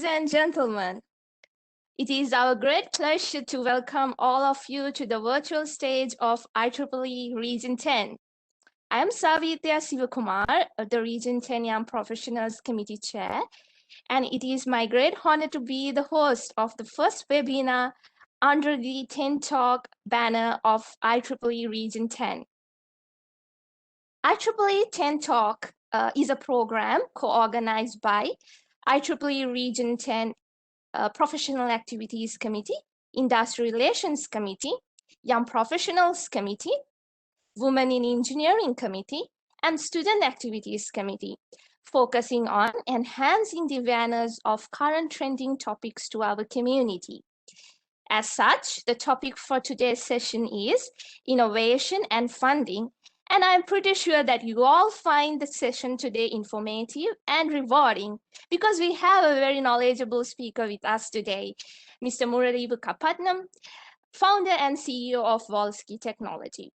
and gentlemen, it is our great pleasure to welcome all of you to the virtual stage of IEEE Region 10. I am Savitya Sivakumar, the Region 10 Young Professionals Committee Chair, and it is my great honor to be the host of the first webinar under the 10 Talk banner of IEEE Region 10. IEEE 10 Talk is a program co-organized by IEEE Region 10 Professional Activities Committee, Industry Relations Committee, Young Professionals Committee, Women in Engineering Committee, and Student Activities Committee, focusing on enhancing the awareness of current trending topics to our community. As such, the topic for today's session is innovation and funding, and I'm pretty sure that you all find the session today informative and rewarding because we have a very knowledgeable speaker with us today, Mr. Murali Bukkapatnam, founder and CEO of Volksy Technologies.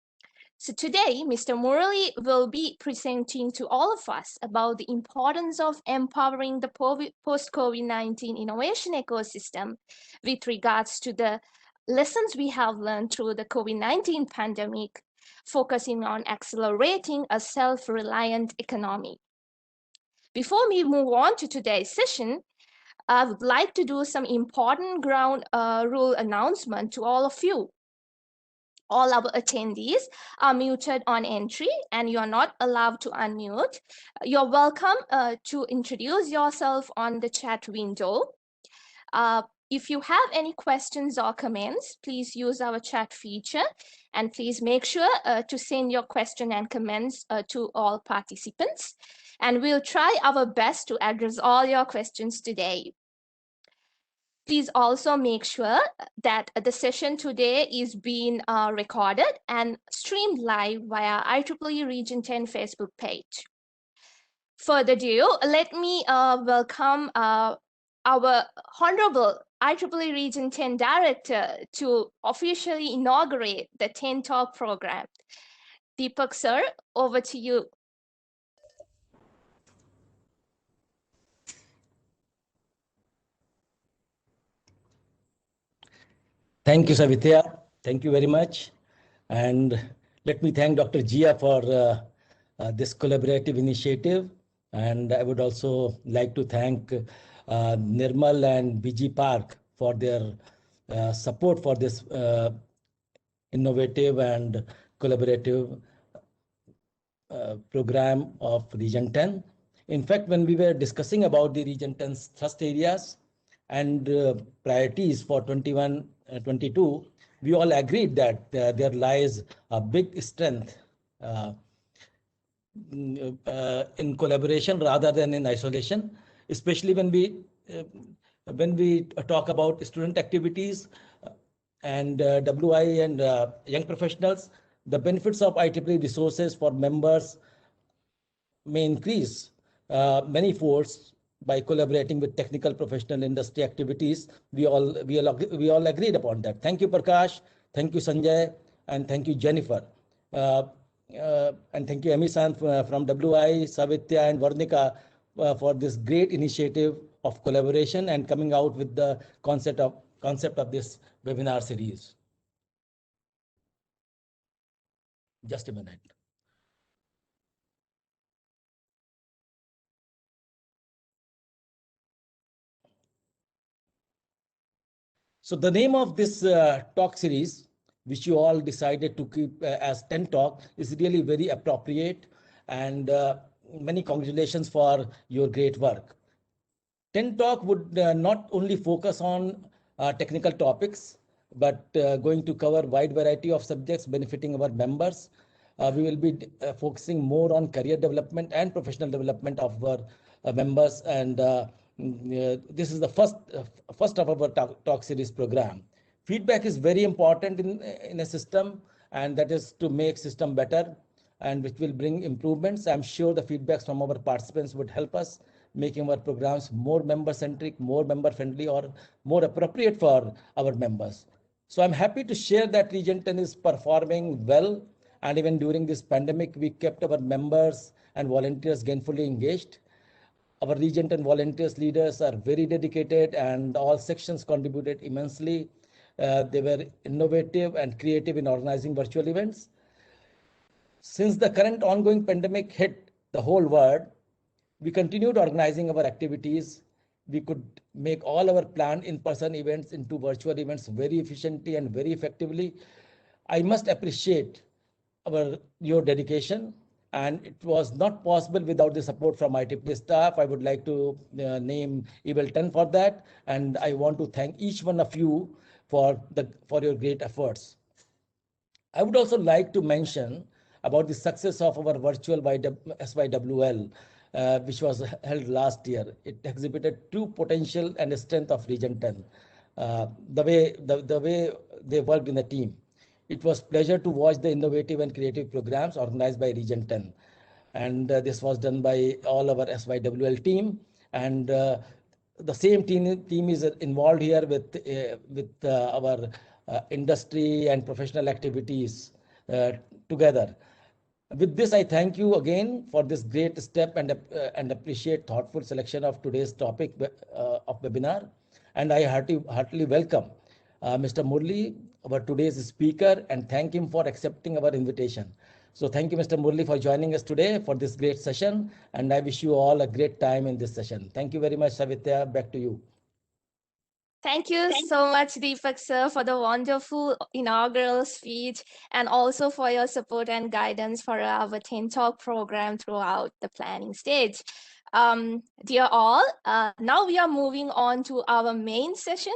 So today, Mr. Murali will be presenting to all of us about the importance of empowering the post-COVID-19 innovation ecosystem with regards to the lessons we have learned through the COVID-19 pandemic, focusing on accelerating a self-reliant economy. Before we move on to today's session, I would like to do some important ground rule announcement to all of you. All our attendees are muted on entry and you're not allowed to unmute. You're welcome to introduce yourself on the chat window. If you have any questions or comments, please use our chat feature and please make sure to send your question and comments to all participants. And we'll try our best to address all your questions today. Please also make sure that the session today is being recorded and streamed live via IEEE Region 10 Facebook page. Further ado, let me welcome our Honorable IEEE Region 10 Director to officially inaugurate the 10 Talk program. Deepak sir, over to you. Thank you, Savitya. Thank you very much. And let me thank Dr. Jia for this collaborative initiative. And I would also like to thank Nirmal and BG Park for their support for this innovative and collaborative program of Region 10. In fact, when we were discussing about the Region 10's thrust areas and priorities for 21-22, we all agreed that there lies a big strength in collaboration rather than in isolation, especially when we talk about student activities and WI and young professionals. The benefits of IEEE resources for members may increase many folds by collaborating with technical professional industry activities. We all agreed upon that. Thank you, Prakash. Thank you, Sanjay. And thank you, Jennifer. And thank you, Emi-san from WI, Savitya and Varnika for this great initiative of collaboration and coming out with the concept of this webinar series. Just a minute. So the name of this talk series, which you all decided to keep as 10 Talk, is really very appropriate, and many congratulations for your great work. 10 Talk would not only focus on technical topics, but going to cover a wide variety of subjects benefiting our members. We will be focusing more on career development and professional development of our members, and this is the first of our talk series program. Feedback is very important in a system, and that is to make system better and which will bring improvements. I'm sure the feedbacks from our participants would help us making our programs more member-centric, more member-friendly, or more appropriate for our members. So I'm happy to share that Region 10 is performing well, and even during this pandemic, we kept our members and volunteers gainfully engaged. Our Region 10 volunteers leaders are very dedicated and all sections contributed immensely. They were innovative and creative in organizing virtual events. Since the current ongoing pandemic hit the whole world, we continued organizing our activities. We could make all our planned in-person events into virtual events very efficiently and very effectively. I must appreciate your dedication, and it was not possible without the support from IEEE staff. I would like to name R10 for that, and I want to thank each one of you for your great efforts. I would also like to mention about the success of our virtual SYWL, which was held last year. It exhibited true potential and strength of Region 10. The way they worked in a team. It was pleasure to watch the innovative and creative programs organized by Region 10. And this was done by all our SYWL team. And the same team is involved here with our industry and professional activities together. With this, I thank you again for this great step and appreciate thoughtful selection of today's topic of webinar. And I heartily welcome Mr. Murali, our today's speaker, and thank him for accepting our invitation. So thank you, Mr. Murali, for joining us today for this great session. And I wish you all a great time in this session. Thank you very much, Savitya. Back to you. Thank you so much, Deepak sir, for the wonderful inaugural speech and also for your support and guidance for our R10Talk program throughout the planning stage. Dear all, now we are moving on to our main session,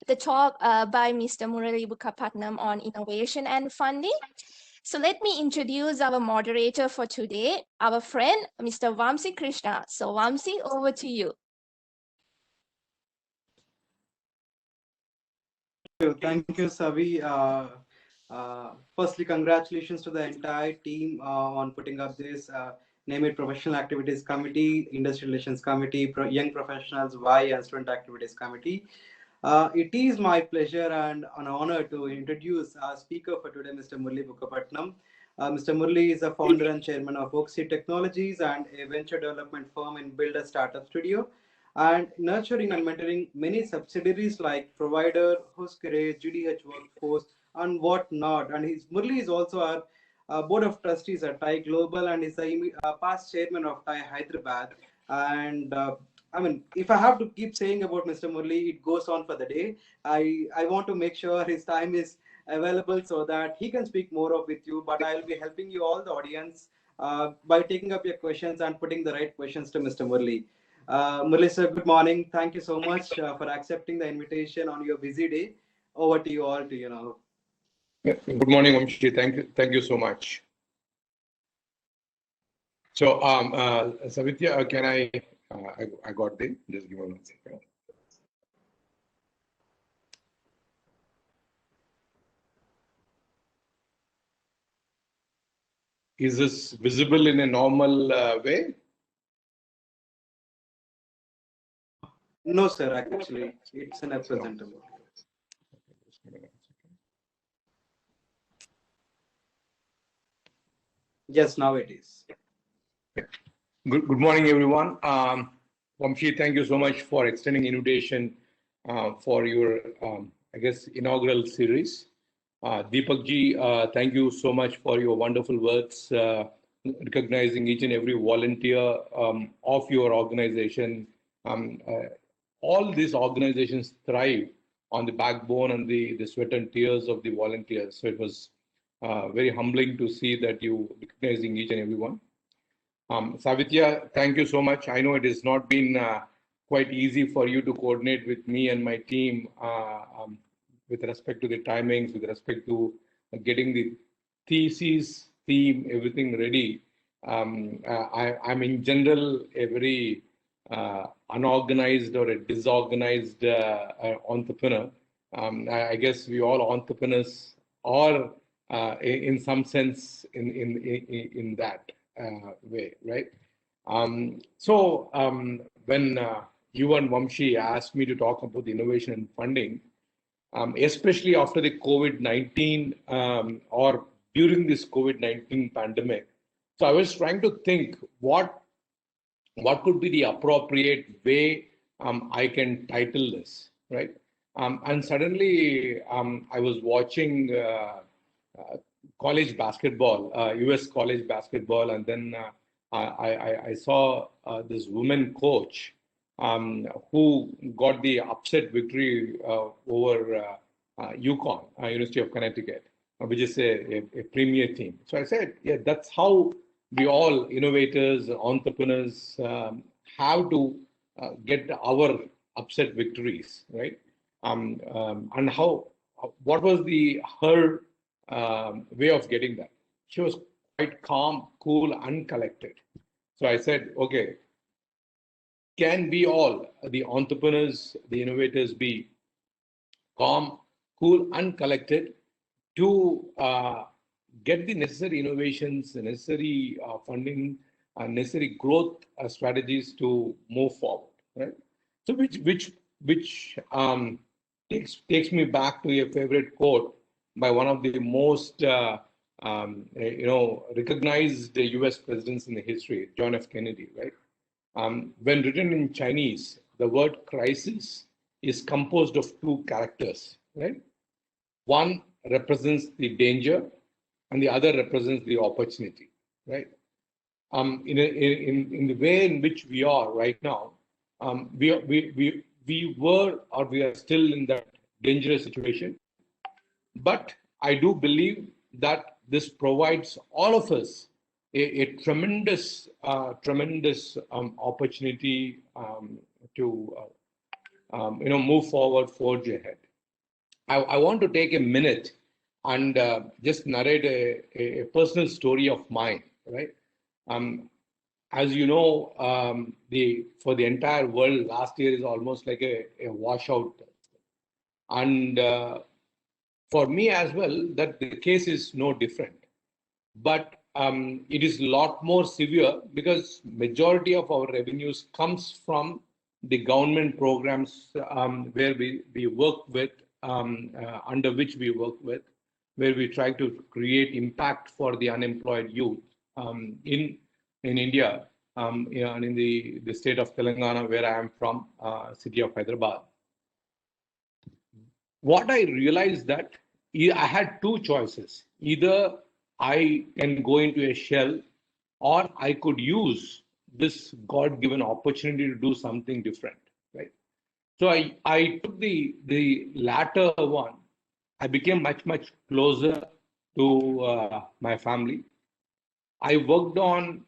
the talk by Mr. Murali Bukkapatnam on innovation and funding. So let me introduce our moderator for today, our friend, Mr. Volksy Krishna. So Volksy, over to you. Thank you, Savi. Firstly, congratulations to the entire team on putting up this Name It Professional Activities Committee, Industry Relations Committee, Young Professionals, Y and Student Activities Committee. It is my pleasure and an honor to introduce our speaker for today, Mr. Murali Bukkapatnam. Mr. Murali is a founder and chairman of Volksy Technologies and a venture development firm in Build a Startup Studio, and nurturing and mentoring many subsidiaries like Provider, Huskare, GDH Workforce, and whatnot. And Murali is also our board of trustees at TIE Global and is a past chairman of TIE Hyderabad. And I mean, if I have to keep saying about Mr. Murali, it goes on for the day. I want to make sure his time is available so that he can speak more of with you, but I'll be helping you all, the audience, by taking up your questions and putting the right questions to Mr. Murali. Murali sir, good morning. Thank you so much for accepting the invitation on your busy day. Over to you all to now. Good morning, Vamshi. Thank you so much. So, Savitya, can I got the, just give me 1 second. Is this visible in a normal way? No, sir, actually, it's an presentable. Yes, now it is. Good morning, everyone. Vamshi, thank you so much for extending invitation for your, I guess, inaugural series. Deepak ji, thank you so much for your wonderful words, recognizing each and every volunteer of your organization. All these organizations thrive on the backbone and the sweat and tears of the volunteers. So it was very humbling to see that you recognizing each and every one. Savitya, thank you so much. I know it has not been quite easy for you to coordinate with me and my team with respect to the timings, with respect to getting the thesis, theme, everything ready. I'm in general a very unorganized or a disorganized entrepreneur. I guess we all entrepreneurs are in some sense in that way, right? So when you and Vamshi asked me to talk about the innovation and funding, especially after the COVID-19 or during this COVID-19 pandemic, so I was trying to think what what could be the appropriate way I can title this, right? And suddenly I was watching college basketball, US college basketball, and then I saw this woman coach who got the upset victory over UConn, University of Connecticut, which is a premier team. So I said, yeah, that's how we all innovators, entrepreneurs have to get our upset victories, right? And what was her way of getting that? She was quite calm, cool, and collected. So I said, okay, can we all, the entrepreneurs, the innovators, be calm, cool, and collected to get the necessary innovations, the necessary funding, necessary growth strategies to move forward, right? So which takes me back to a favorite quote by one of the most recognized U.S. presidents in the history, John F. Kennedy, right? When written in Chinese, the word crisis is composed of two characters, right? One represents the danger, and the other represents the opportunity, right? In the way in which we are right now, we were or we are still in that dangerous situation. But I do believe that this provides all of us a tremendous opportunity to move forward, forge ahead. I want to take a minute and just narrate a personal story of mine, right? As you know, for the entire world, last year is almost like a washout. And for me as well, that the case is no different. But it is a lot more severe because majority of our revenues comes from the government programs where we work with, under which we work with, where we try to create impact for the unemployed youth in India, and in the state of Telangana, where I am from, city of Hyderabad. What I realized that I had two choices. Either I can go into a shell, or I could use this God-given opportunity to do something different, right? So I took the latter one. I became much closer to my family. I worked on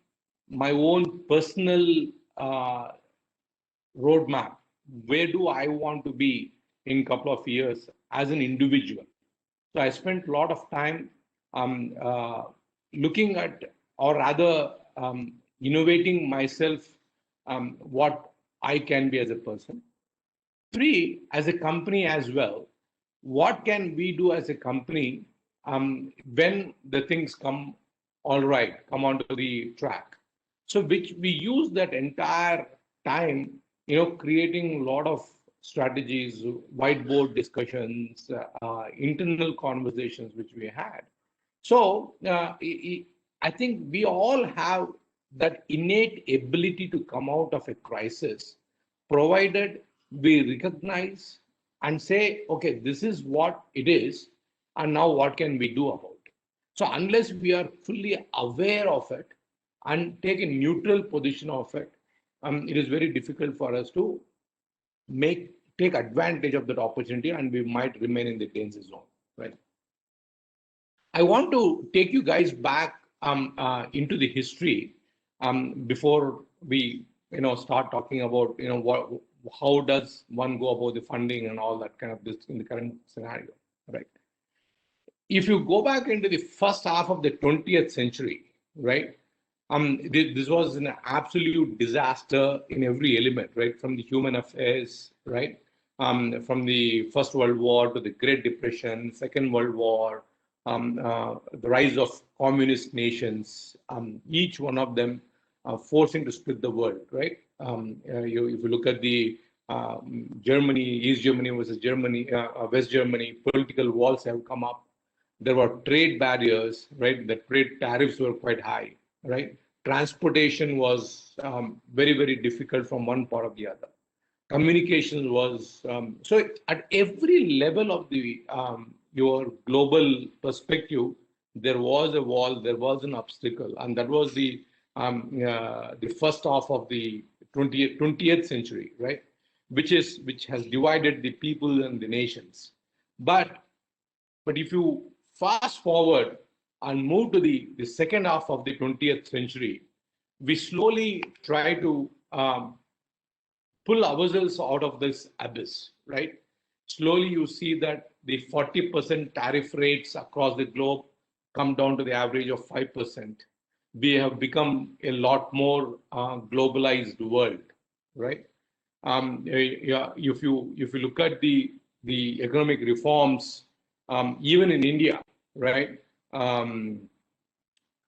my own personal roadmap. Where do I want to be in a couple of years as an individual? So I spent a lot of time looking at, or rather innovating myself, what I can be as a person. Three, as a company as well, what can we do as a company when the things come onto the track? So which we use that entire time, creating a lot of strategies, whiteboard discussions, internal conversations which we had. So I think we all have that innate ability to come out of a crisis, provided we recognize and say, okay, this is what it is, and now what can we do about it? So unless we are fully aware of it and take a neutral position of it, it is very difficult for us to take advantage of that opportunity, and we might remain in the danger zone, right? I want to take you guys back into the history before we start talking about how does one go about the funding and all that kind of this in the current scenario, right? If you go back into the first half of the 20th century, right? This was an absolute disaster in every element, right? From the human affairs, right? From the First World War to the Great Depression, Second World War, the rise of communist nations, each one of them forcing to split the world, right? If you look at the Germany, East Germany versus Germany, West Germany, political walls have come up. There were trade barriers, right? The trade tariffs were quite high, right? Transportation was very, very difficult from one part of the other. Communication was, so at every level of the your global perspective, there was a wall, there was an obstacle, and that was the first half of the 20th century, right? Which has divided the people and the nations. But if you fast forward and move to the second half of the 20th century, we slowly try to pull ourselves out of this abyss, right? Slowly you see that the 40% tariff rates across the globe come down to the average of 5%. We have become a lot more globalized world, right? If you look at the economic reforms, even in India, right? When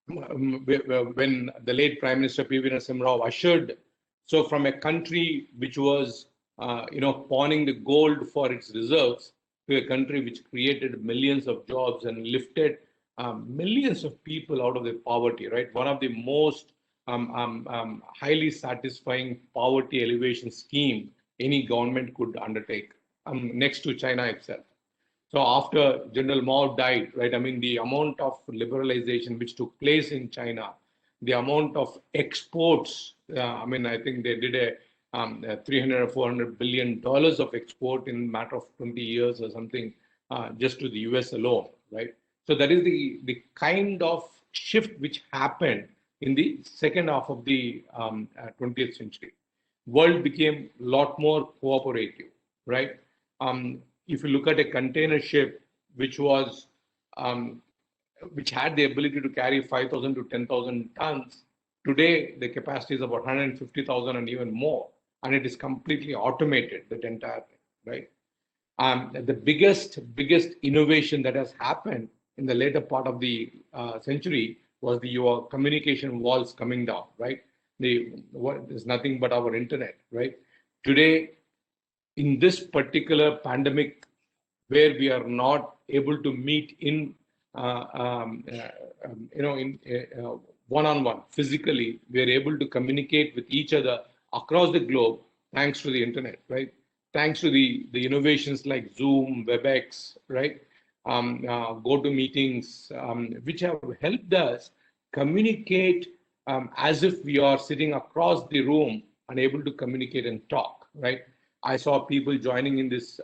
the late Prime Minister P.V. Narasimha Rao ushered, so from a country which was pawning the gold for its reserves to a country which created millions of jobs and lifted millions of people out of their poverty, right? One of the most highly satisfying poverty elevation scheme any government could undertake, next to China itself. So after General Mao died, right, I mean, the amount of liberalization which took place in China, the amount of exports, I mean, I think they did a 300 or 400 billion dollars of export in a matter of 20 years or something, just to the US alone, right? So that is the kind of shift which happened in the second half of the 20th century. World became a lot more cooperative, right? If you look at a container ship which was which had the ability to carry 5,000 to 10,000 tons, today the capacity is about 150,000 and even more, and it is completely automated, that entire thing, right? The biggest innovation that has happened in the later part of the century was your communication walls coming down, right? There's nothing but our internet, right? Today, in this particular pandemic, where we are not able to meet in one-on-one physically, we are able to communicate with each other across the globe thanks to the internet, right? Thanks to the innovations like Zoom, WebEx, right? GoToMeetings, which have helped us communicate as if we are sitting across the room and able to communicate and talk, right? I saw people joining in this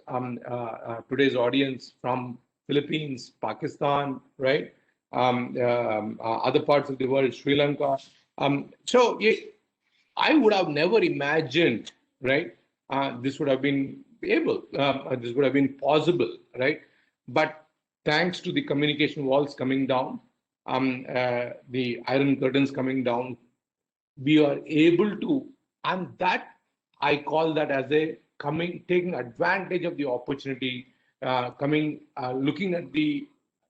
today's audience from Philippines, Pakistan, right? Other parts of the world, Sri Lanka. I would have never imagined, right? This would have been this would have been possible, right? But thanks to the communication walls coming down, the iron curtains coming down, we are able to, and that I call that as taking advantage of the opportunity, looking at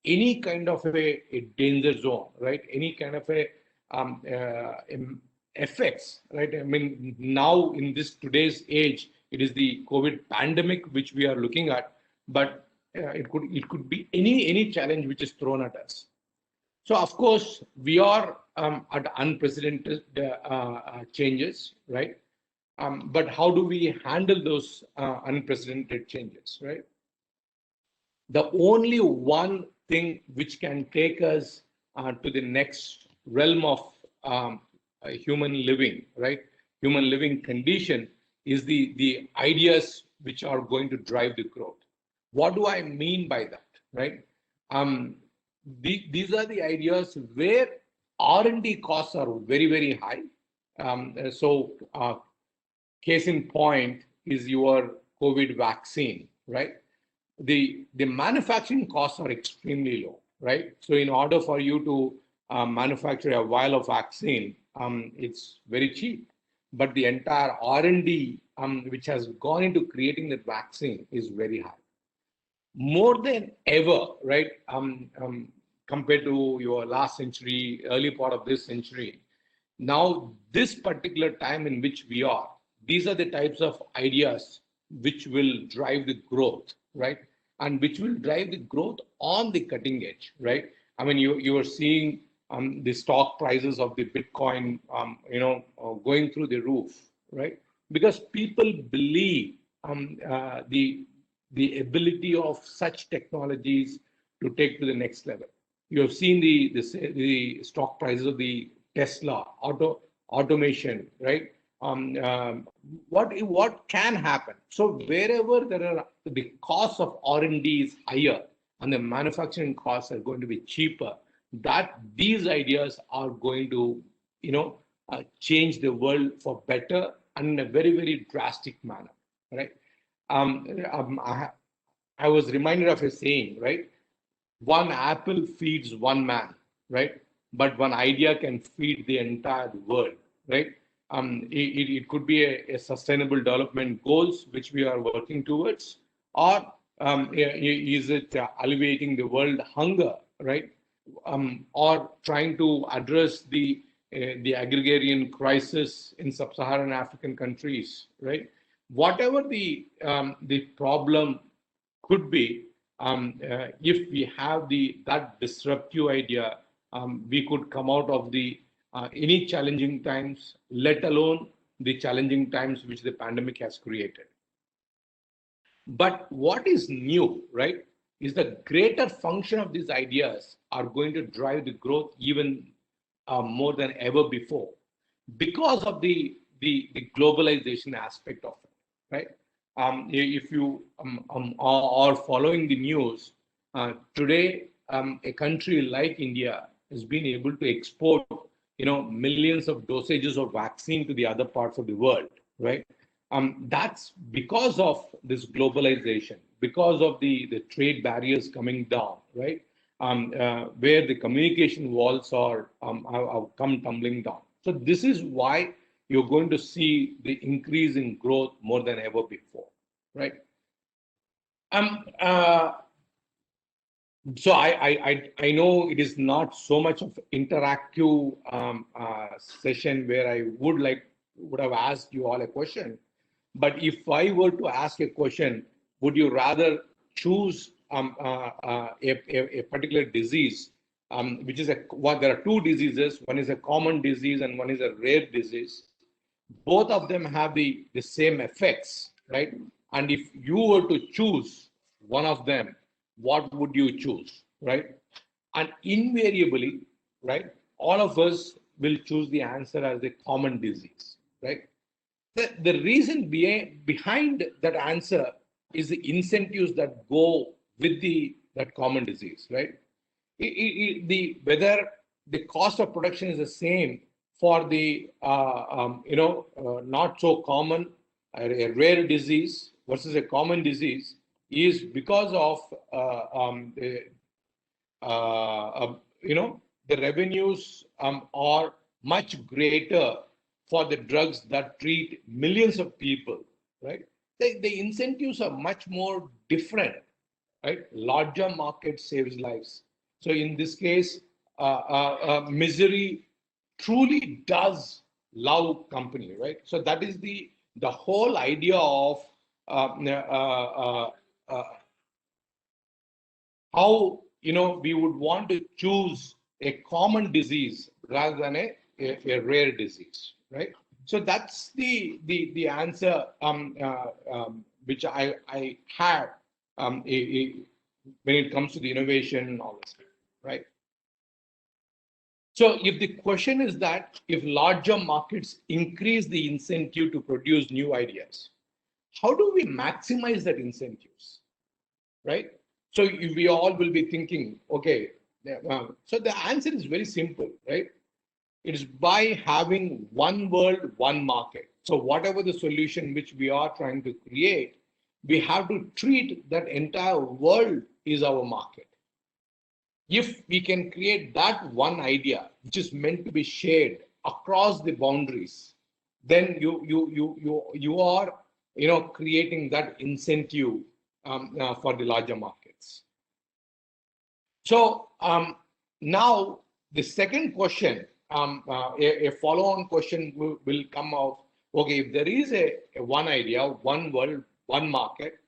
any kind of a danger zone, right? Any kind of effects, right? I mean, now in today's age, it is the COVID pandemic which we are looking at, but it could be any challenge which is thrown at us. So of course we are at unprecedented changes, right? But how do we handle those unprecedented changes, right? The only one thing which can take us to the next realm of human living, right? Human living condition is the ideas which are going to drive the growth. What do I mean by that, right? These are the ideas where R&D costs are very, very high. Case in point is your COVID vaccine, right? The manufacturing costs are extremely low, right? So in order for you to manufacture a vial of vaccine, it's very cheap. But the entire R&D which has gone into creating that vaccine is very high. More than ever, right? Compared to your last century, early part of this century, now this particular time in which we are, these are the types of ideas which will drive the growth, right? And which will drive the growth on the cutting edge, right? I mean, you are seeing the stock prices of the Bitcoin, going through the roof, right? Because people believe the ability of such technologies to take to the next level. You have seen the stock prices of the Tesla, automation, right? What can happen? So wherever the cost of R&D is higher and the manufacturing costs are going to be cheaper, that these ideas are going to, change the world for better and in a very, very drastic manner, right? I was reminded of a saying, right? One apple feeds one man, right? But one idea can feed the entire world, right? It could be a sustainable development goals which we are working towards, or is it alleviating the world hunger, right? Or trying to address the agrarian crisis in sub-Saharan African countries, right? Whatever the problem could be, if we have that disruptive idea, we could come out of the any challenging times, let alone the challenging times which the pandemic has created. But what is new, right, is the greater function of these ideas are going to drive the growth even more than ever before because of the globalization aspect of it, right? If you are following the news, today a country like India has been able to export, millions of dosages of vaccine to the other parts of the world, right? That's because of this globalization, because of the trade barriers coming down, right? Where the communication walls have come tumbling down. So this is why you're going to see the increase in growth more than ever before, right? So I know it is not so much of interactive session where I would have asked you all a question, but if I were to ask a question, would you rather choose a particular disease, which is there are two diseases, one is a common disease and one is a rare disease. Both of them have the same effects, right? And if you were to choose one of them, what would you choose, right? And invariably, right, all of us will choose the answer as a common disease, right? The reason behind that answer is the incentives that go with that common disease, right? Whether the cost of production is the same for the not so common, a rare disease versus a common disease is because of the revenues are much greater for the drugs that treat millions of people, right? The incentives are much more different, right? Larger market saves lives. So in this case, misery truly does love company, right? So that is the whole idea of how we would want to choose a common disease rather than a rare disease, right? So that's the answer which I have when it comes to the innovation and all this, right? So if the question is that if larger markets increase the incentive to produce new ideas, how do we maximize that incentives, right? So we all will be thinking, okay, so the answer is very simple, right? It is by having one world, one market. So whatever the solution which we are trying to create, we have to treat that entire world is our market. If we can create that one idea, which is meant to be shared across the boundaries, then you are creating that incentive for the larger markets. So now the second question, a follow-on question will come out. Okay, if there is a one idea, one world, one market,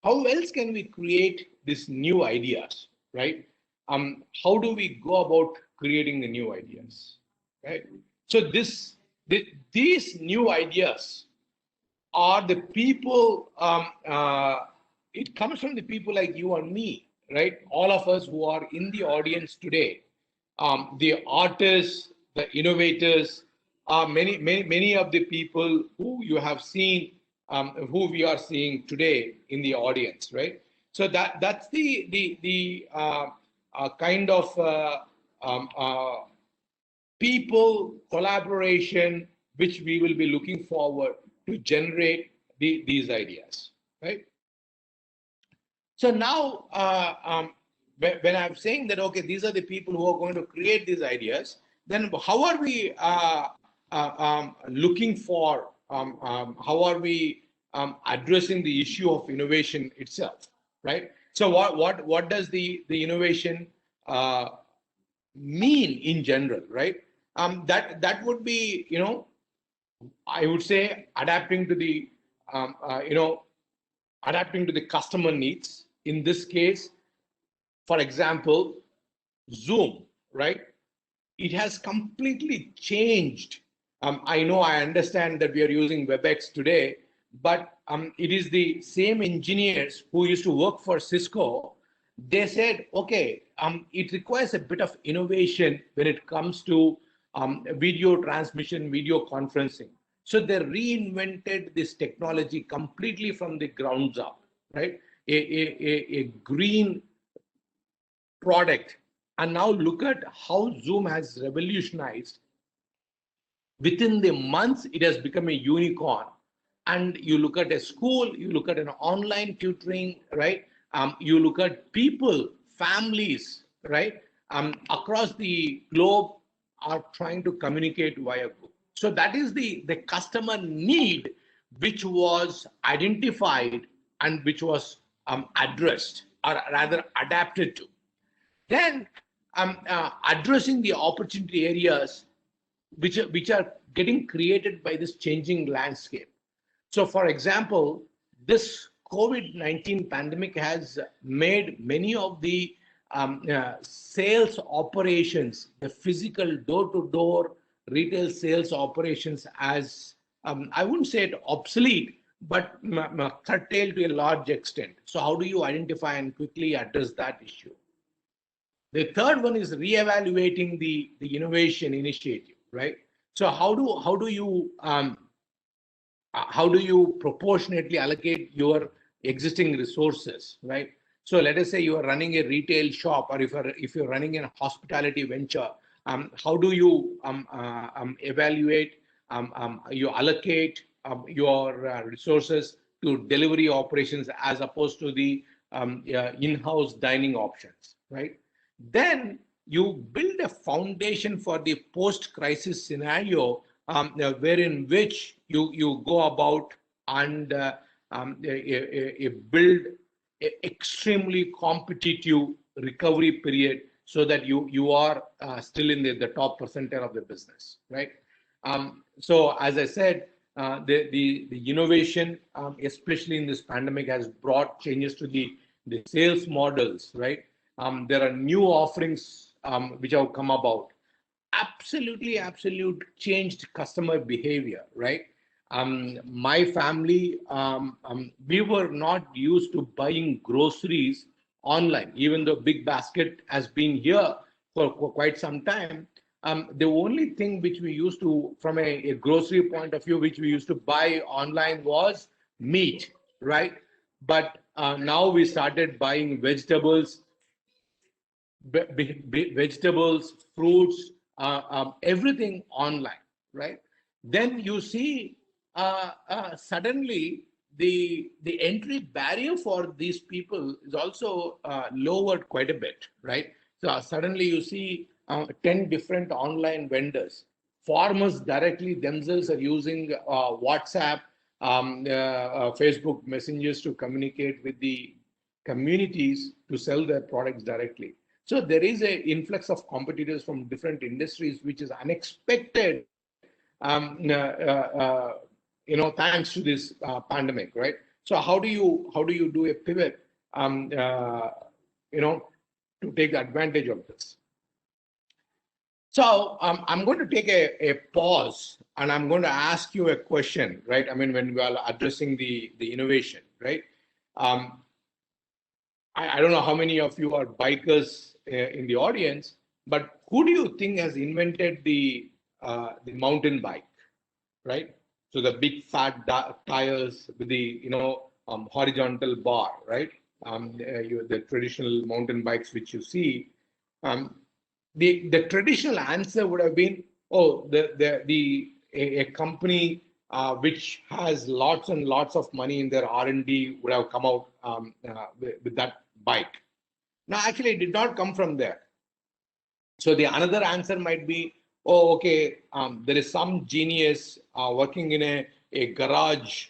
how else can we create these new ideas, right? how do we go about creating the new ideas, right? So these new ideas are the people, it comes from the people like you and me, right? All of us who are in the audience today, the artists, the innovators, many of the people who you have seen, who we are seeing today in the audience, right? So that's the kind of people collaboration which we will be looking forward to generate these ideas, right? So now, when I'm saying that, okay, these are the people who are going to create these ideas, then how are we looking for, how are we addressing the issue of innovation itself, right? So what does the innovation mean in general, right? That would be, I would say adapting to the, adapting to the customer needs. In this case, for example, Zoom, right? It has completely changed. I know, I understand that we are using WebEx today, but it is the same engineers who used to work for Cisco. They said, okay, it requires a bit of innovation when it comes to video transmission, video conferencing. So they reinvented this technology completely from the grounds up, right? A green product. And now look at how Zoom has revolutionized. Within the months, it has become a unicorn. And you look at a school, you look at an online tutoring, right? You look at people, families, right? Across the globe are trying to communicate via Zoom. So that is the customer need which was identified and which was addressed, or rather adapted to. Then addressing the opportunity areas which are getting created by this changing landscape. So, for example, this COVID-19 pandemic has made many of the sales operations, the physical door-to-door retail sales operations, as I wouldn't say it obsolete, but curtailed to a large extent. So how do you identify and quickly address that issue? The third one is reevaluating the innovation initiative, right? So how do you proportionately allocate your existing resources, right? So let us say you are running a retail shop, or if you're running a hospitality venture, how do you evaluate, you allocate your resources to delivery operations as opposed to the in-house dining options, right? Then you build a foundation for the post-crisis scenario, wherein which you go about and build an extremely competitive recovery period, so that you are still in the top percentile of the business, right? So as I said, the innovation, especially in this pandemic, has brought changes to the sales models, right? There are new offerings which have come about. Absolute changed customer behavior, right? My family, we were not used to buying groceries online, even though Big Basket has been here for quite some time. The only thing which we used to, from a grocery point of view, which we used to buy online was meat, right? But now we started buying vegetables, fruits, everything online, right? Then you see suddenly the entry barrier for these people is also lowered quite a bit, right? So suddenly you see 10 different online vendors. Farmers directly themselves are using WhatsApp, Facebook messengers to communicate with the communities to sell their products directly. So there is an influx of competitors from different industries, which is unexpected, thanks to this pandemic, right? So how do you do a pivot, to to take advantage of this. So I'm going to take a pause and I'm going to ask you a question, right? I mean, when we are addressing the innovation, right? I don't know how many of you are bikers in the audience, but who do you think has invented the mountain bike, right? So the big fat tires with the horizontal bar, right? The traditional mountain bikes which you see. The traditional answer would have been, oh, a company which has lots and lots of money in their R&D would have come out with that bike. Now, actually, it did not come from there. So the another answer might be, oh, okay, there is some genius working in a garage.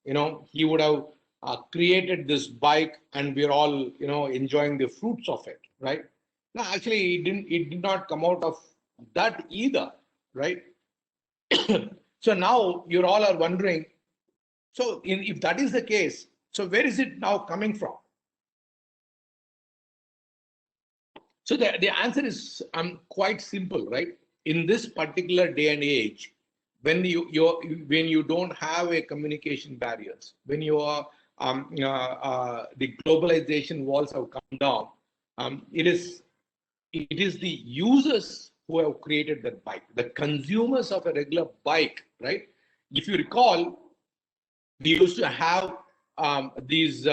He would have created this bike, and we're all enjoying the fruits of it, right? No, actually, it did not come out of that either, right? So now you all are wondering, so if that is the case, so where is it now coming from? So the answer is quite simple, right? In this particular day and age, when you don't have a communication barriers, when you are the globalization walls have come down, it is the users who have created that bike, the consumers of a regular bike, right? If you recall, we used to have these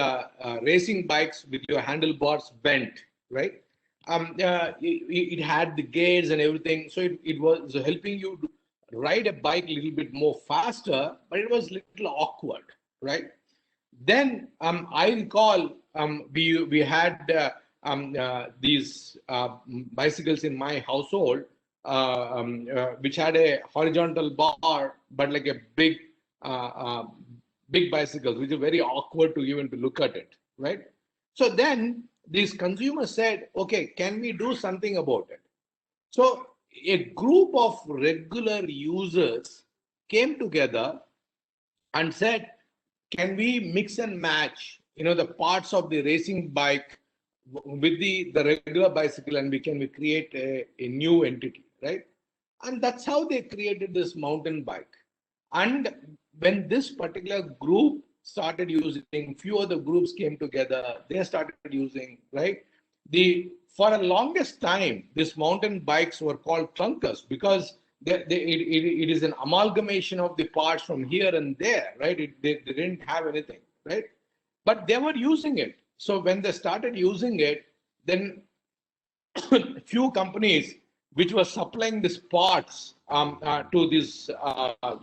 racing bikes with your handlebars bent, right? It had the gears and everything, so it was helping you to ride a bike a little bit more faster, but it was a little awkward, right? Then I recall we had these bicycles in my household, which had a horizontal bar, but like a big bicycles, which are very awkward to even to look at it, right? So then these consumers said, okay, can we do something about it? So a group of regular users came together and said, can we mix and match, the parts of the racing bike with the regular bicycle, and we create a new entity, right? And that's how they created this mountain bike. And when this particular group started using, few other groups came together, they started using, right? For the longest time, these mountain bikes were called clunkers because it is an amalgamation of the parts from here and there, right? They didn't have anything, right? But they were using it. So when they started using it, then few companies which were supplying these parts to these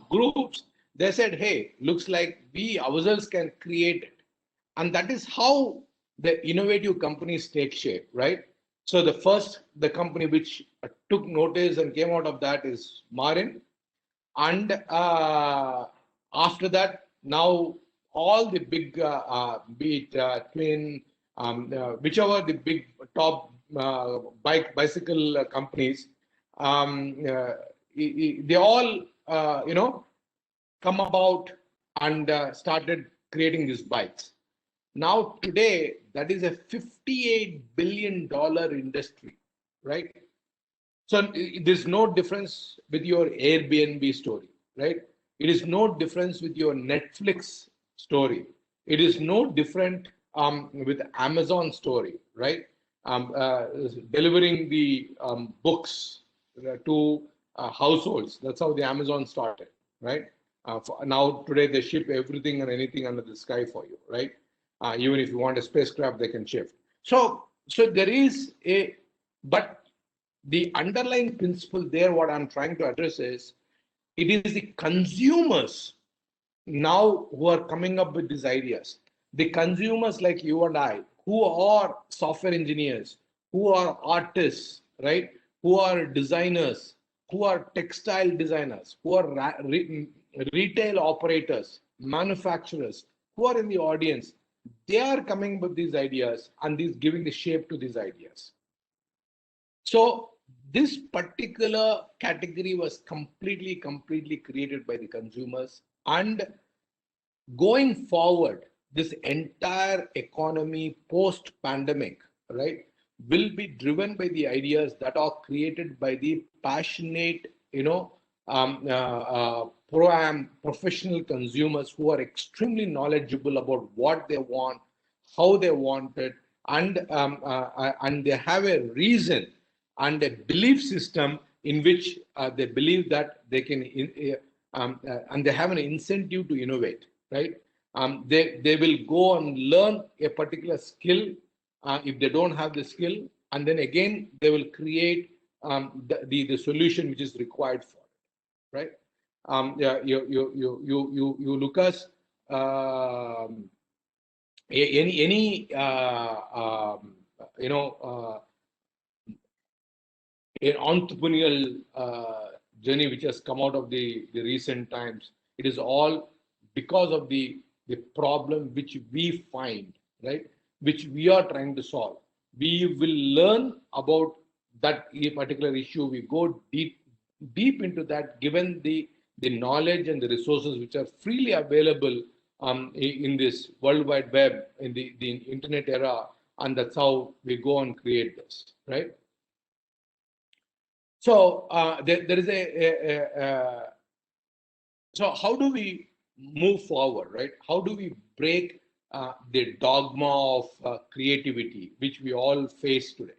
groups, they said, hey, looks like we ourselves can create it. And that is how the innovative companies take shape, right? So the company which took notice and came out of that is Marin. And after that, now all the big, be it Twin, whichever the big top bicycle companies, they all, come about and started creating these bikes. Now today, that is a $58 billion industry, right? So there's no difference with your Airbnb story, right? It is no difference with your Netflix story. It is no different with Amazon story, right? Delivering the books to households. That's how the Amazon started, right? Now today they ship everything and anything under the sky for you, right? Even if you want a spacecraft, they can shift. So there is but the underlying principle there, what I'm trying to address is, it is the consumers now who are coming up with these ideas. The consumers like you and I, who are software engineers, who are artists, right? Who are designers, who are textile designers, who are retail operators, manufacturers, who are in the audience. They are coming with these ideas and giving the shape to these ideas. So this particular category was completely created by the consumers. And going forward, this entire economy post-pandemic right, will be driven by the ideas that are created by the passionate, professional consumers who are extremely knowledgeable about what they want, how they want it, and they have a reason and a belief system in which they believe that they can, and they have an incentive to innovate, right? They will go and learn a particular skill if they don't have the skill, and then again they will create the solution which is required for it, right? Yeah, you Lucas, any an entrepreneurial journey which has come out of the recent times, it is all because of the problem which we find, right, which we are trying to solve. We will learn about that particular issue. We go deep into that, given the knowledge and the resources which are freely available in this World Wide Web, in the internet era, and that's how we go and create this, right? So there is so how do we move forward, right? How do we break the dogma of creativity, which we all face today?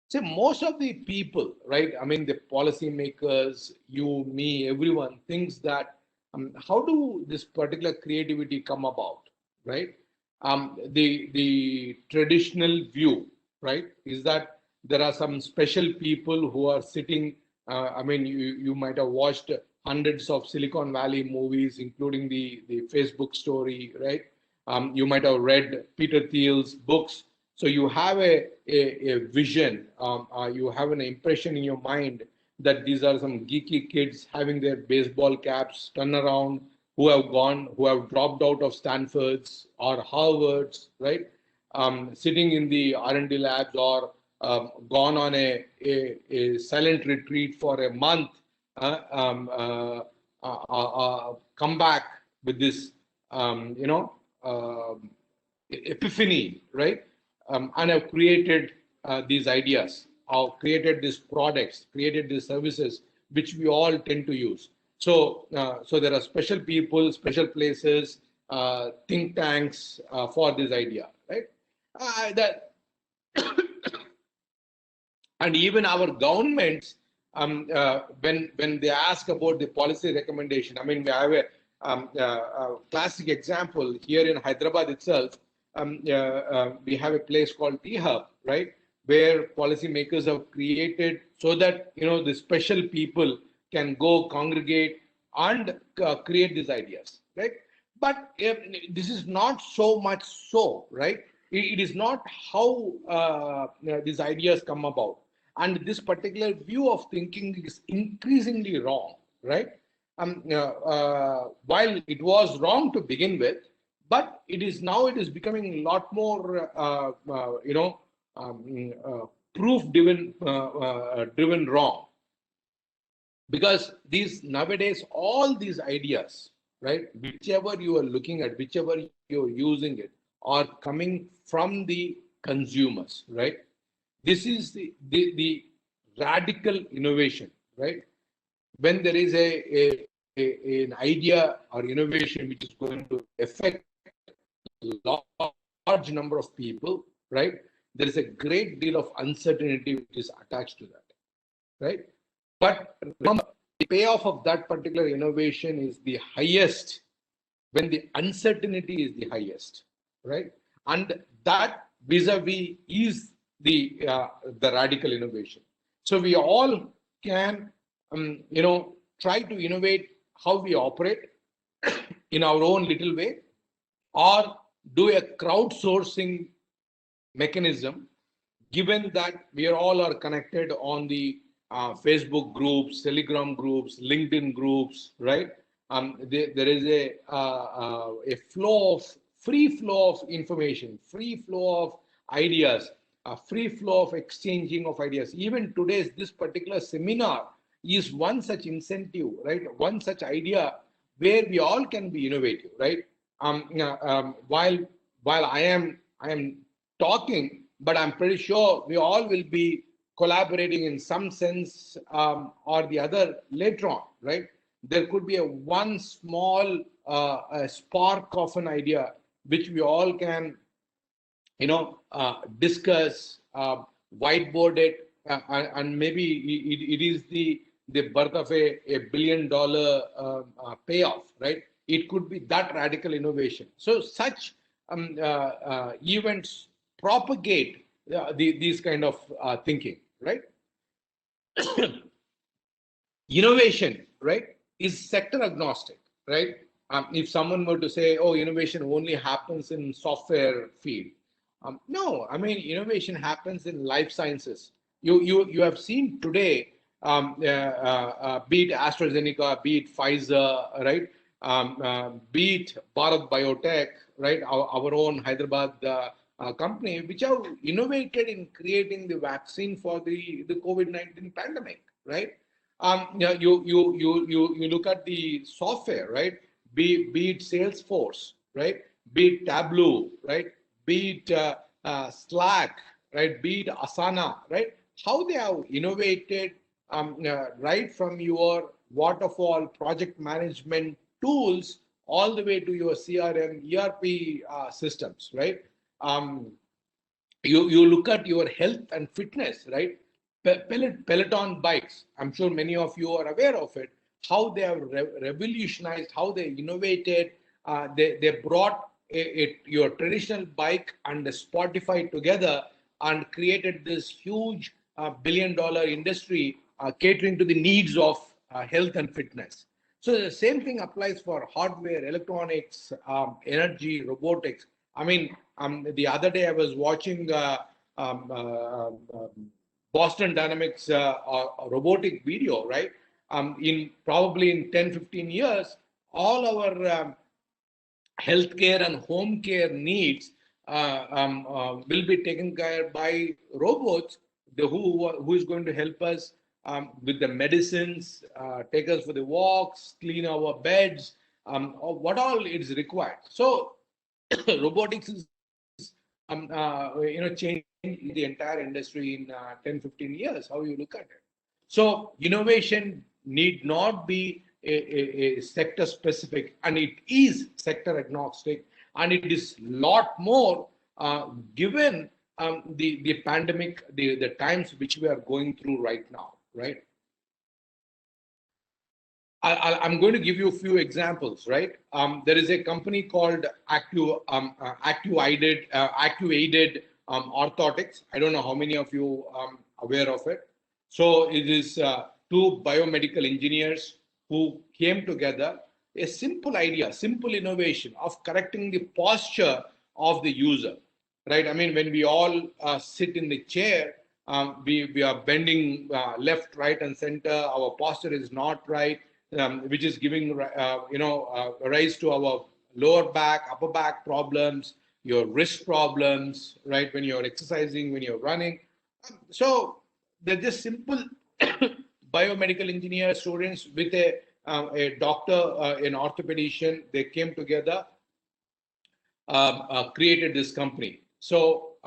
So most of the people, right? I mean, the policymakers, you, me, everyone thinks that how do this particular creativity come about, right? The traditional view, right, is that there are some special people who are sitting. I mean, you might have watched hundreds of Silicon Valley movies, including the Facebook story, right? You might have read Peter Thiel's books. So you have a vision, you have an impression in your mind that these are some geeky kids having their baseball caps, turn around, who have dropped out of Stanford's or Harvard's, right? Sitting in the R&D labs, or gone on a silent retreat for a month, come back with this, epiphany, right? And have created these ideas, or created these products, created these services, which we all tend to use. So, so there are special people, special places, think tanks for this idea, right? And even our governments, when they ask about the policy recommendation, I mean, we have a classic example here in Hyderabad itself. We have a place called T-Hub, right, where policymakers have created so that the special people can go congregate and create these ideas, right? But this is not so much so, right? It is not how these ideas come about. And this particular view of thinking is increasingly wrong, right? While it was wrong to begin with, but it is becoming a lot more, proof driven wrong. Because nowadays, all these ideas, right, whichever you are looking at, whichever you're using it, are coming from the consumers, right? This is the radical innovation, right? When there is an idea or innovation which is going to affect a large number of people, right? There is a great deal of uncertainty which is attached to that, right? But remember, the payoff of that particular innovation is the highest when the uncertainty is the highest, right? And that vis-a-vis is the radical innovation. So we all can, try to innovate how we operate in our own little way, or do a crowdsourcing mechanism, given that we all are connected on the Facebook groups, Telegram groups, LinkedIn groups, right? There is a free flow of information, free flow of ideas, a free flow of exchanging of ideas. Even today's this particular seminar is one such incentive, right? One such idea where we all can be innovative, right? While I am talking, but I'm pretty sure we all will be collaborating in some sense or the other later on, right? There could be one small a spark of an idea which we all can, discuss, whiteboard it, and maybe it is the birth of a $1 billion payoff, right? It could be that radical innovation. So such events propagate these kind of thinking, right? Innovation, right, is sector agnostic, right? If someone were to say, oh, innovation only happens in software field, no, I mean, innovation happens in life sciences. You have seen today, be it AstraZeneca, be it Pfizer, right, be it Bharat Biotech, right, our own Hyderabad company, which have innovated in creating the vaccine for the COVID-19 pandemic, right? You look at the software, right? Be it Salesforce, right? Be it Tableau, right? Be it Slack, right? Be it Asana, right? How they have innovated right from your waterfall project management tools all the way to your CRM, ERP systems, right? You look at your health and fitness, right? Peloton bikes. I'm sure many of you are aware of it. How they have revolutionized, how they innovated. They brought your traditional bike and the Spotify together and created this huge $1 billion industry catering to the needs of health and fitness. So the same thing applies for hardware, electronics, energy, robotics. I mean, the other day I was watching Boston Dynamics robotic video, right? In probably in 10, 15 years, all our healthcare and home care needs will be taken care by robots, who is going to help us with the medicines, take us for the walks, clean our beds, or what all is required. So robotics is changing the entire industry in 10, 15 years, how you look at it. So innovation need not be a sector specific, and it is sector agnostic, and it is a lot more given the pandemic, the times which we are going through right now, right? I'm going to give you a few examples, right? There is a company called Active-Aided Orthotics. I don't know how many of you are aware of it. So it is two biomedical engineers who came together, a simple idea, simple innovation of correcting the posture of the user, right? I mean, when we all sit in the chair, we are bending left, right, and center. Our posture is not right. Which is giving rise to our lower back, upper back problems, your wrist problems, right? When you're exercising, when you're running. So they're just simple biomedical engineer students with a doctor, an orthopedician. They came together, created this company. So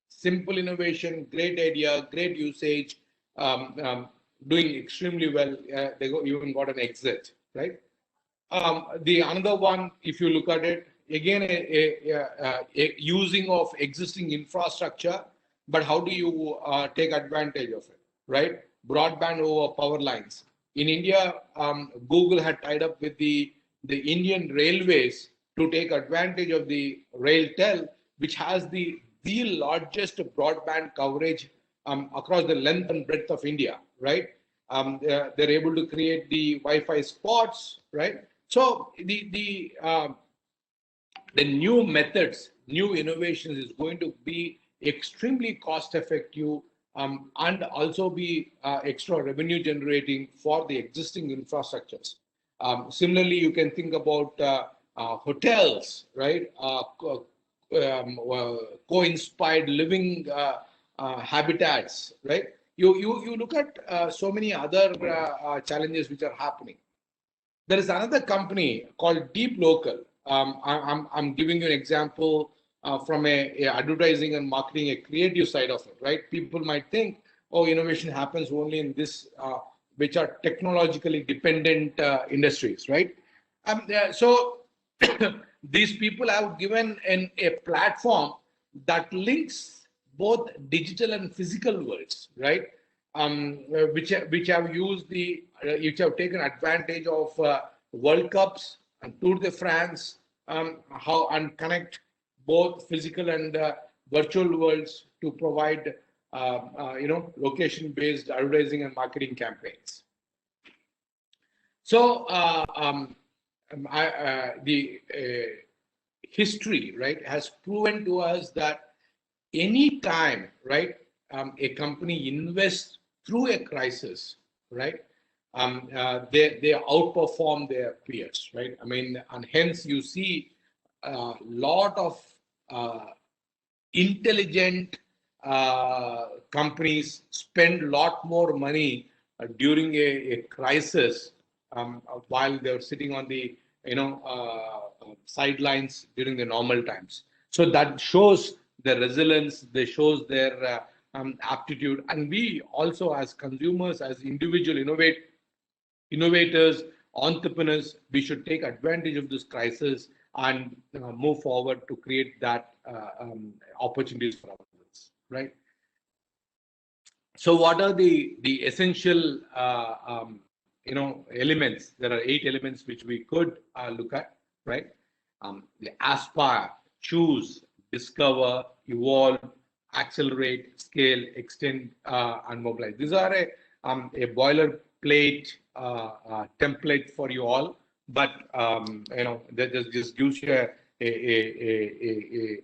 simple innovation, great idea, great usage. Doing extremely well. They even got an exit, right? The another one, if you look at it, again, a using of existing infrastructure, but how do you take advantage of it, right? Broadband over power lines. In India, Google had tied up with the Indian Railways to take advantage of the RailTel, which has the largest broadband coverage across the length and breadth of India, right? They're able to create the Wi-Fi spots, right? So the new methods, new innovations is going to be extremely cost effective and also be extra revenue generating for the existing infrastructures. Similarly, you can think about hotels, right? Co-inspired living habitats, right? You look at so many other challenges which are happening. There is another company called Deep Local. I'm giving you an example from a advertising and marketing, a creative side of it, right? People might think, oh, innovation happens only in this, which are technologically dependent industries, right? So these people have given a platform that links both digital and physical worlds, right? Which have used which have taken advantage of World Cups and Tour de France, and connect both physical and virtual worlds to provide location-based advertising and marketing campaigns. So the history, right, has proven to us that any time, right, a company invests through a crisis, right, they outperform their peers, right? I mean, and hence you see a lot of intelligent companies spend a lot more money during a crisis while they're sitting on the sidelines during the normal times. So that shows their resilience, they shows their aptitude, and we also as consumers, as individual innovators, entrepreneurs, we should take advantage of this crisis and move forward to create that opportunities for others, right? So what are the essential elements? There are 8 elements which we could look at, right? The aspire, choose, discover, evolve, accelerate, scale, extend, and mobilize. These are a boilerplate template for you all, but that just gives you a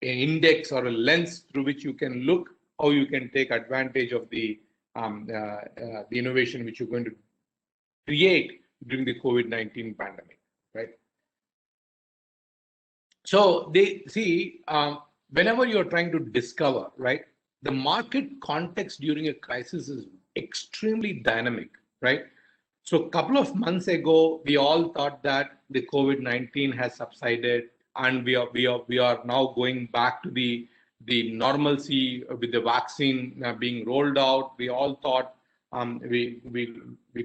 index or a lens through which you can look how you can take advantage of the innovation which you're going to create during the COVID-19 pandemic, right? So they see whenever you're trying to discover, right, the market context during a crisis is extremely dynamic, right? So a couple of months ago, we all thought that the COVID-19 has subsided and we are now going back to the normalcy with the vaccine being rolled out. We all thought we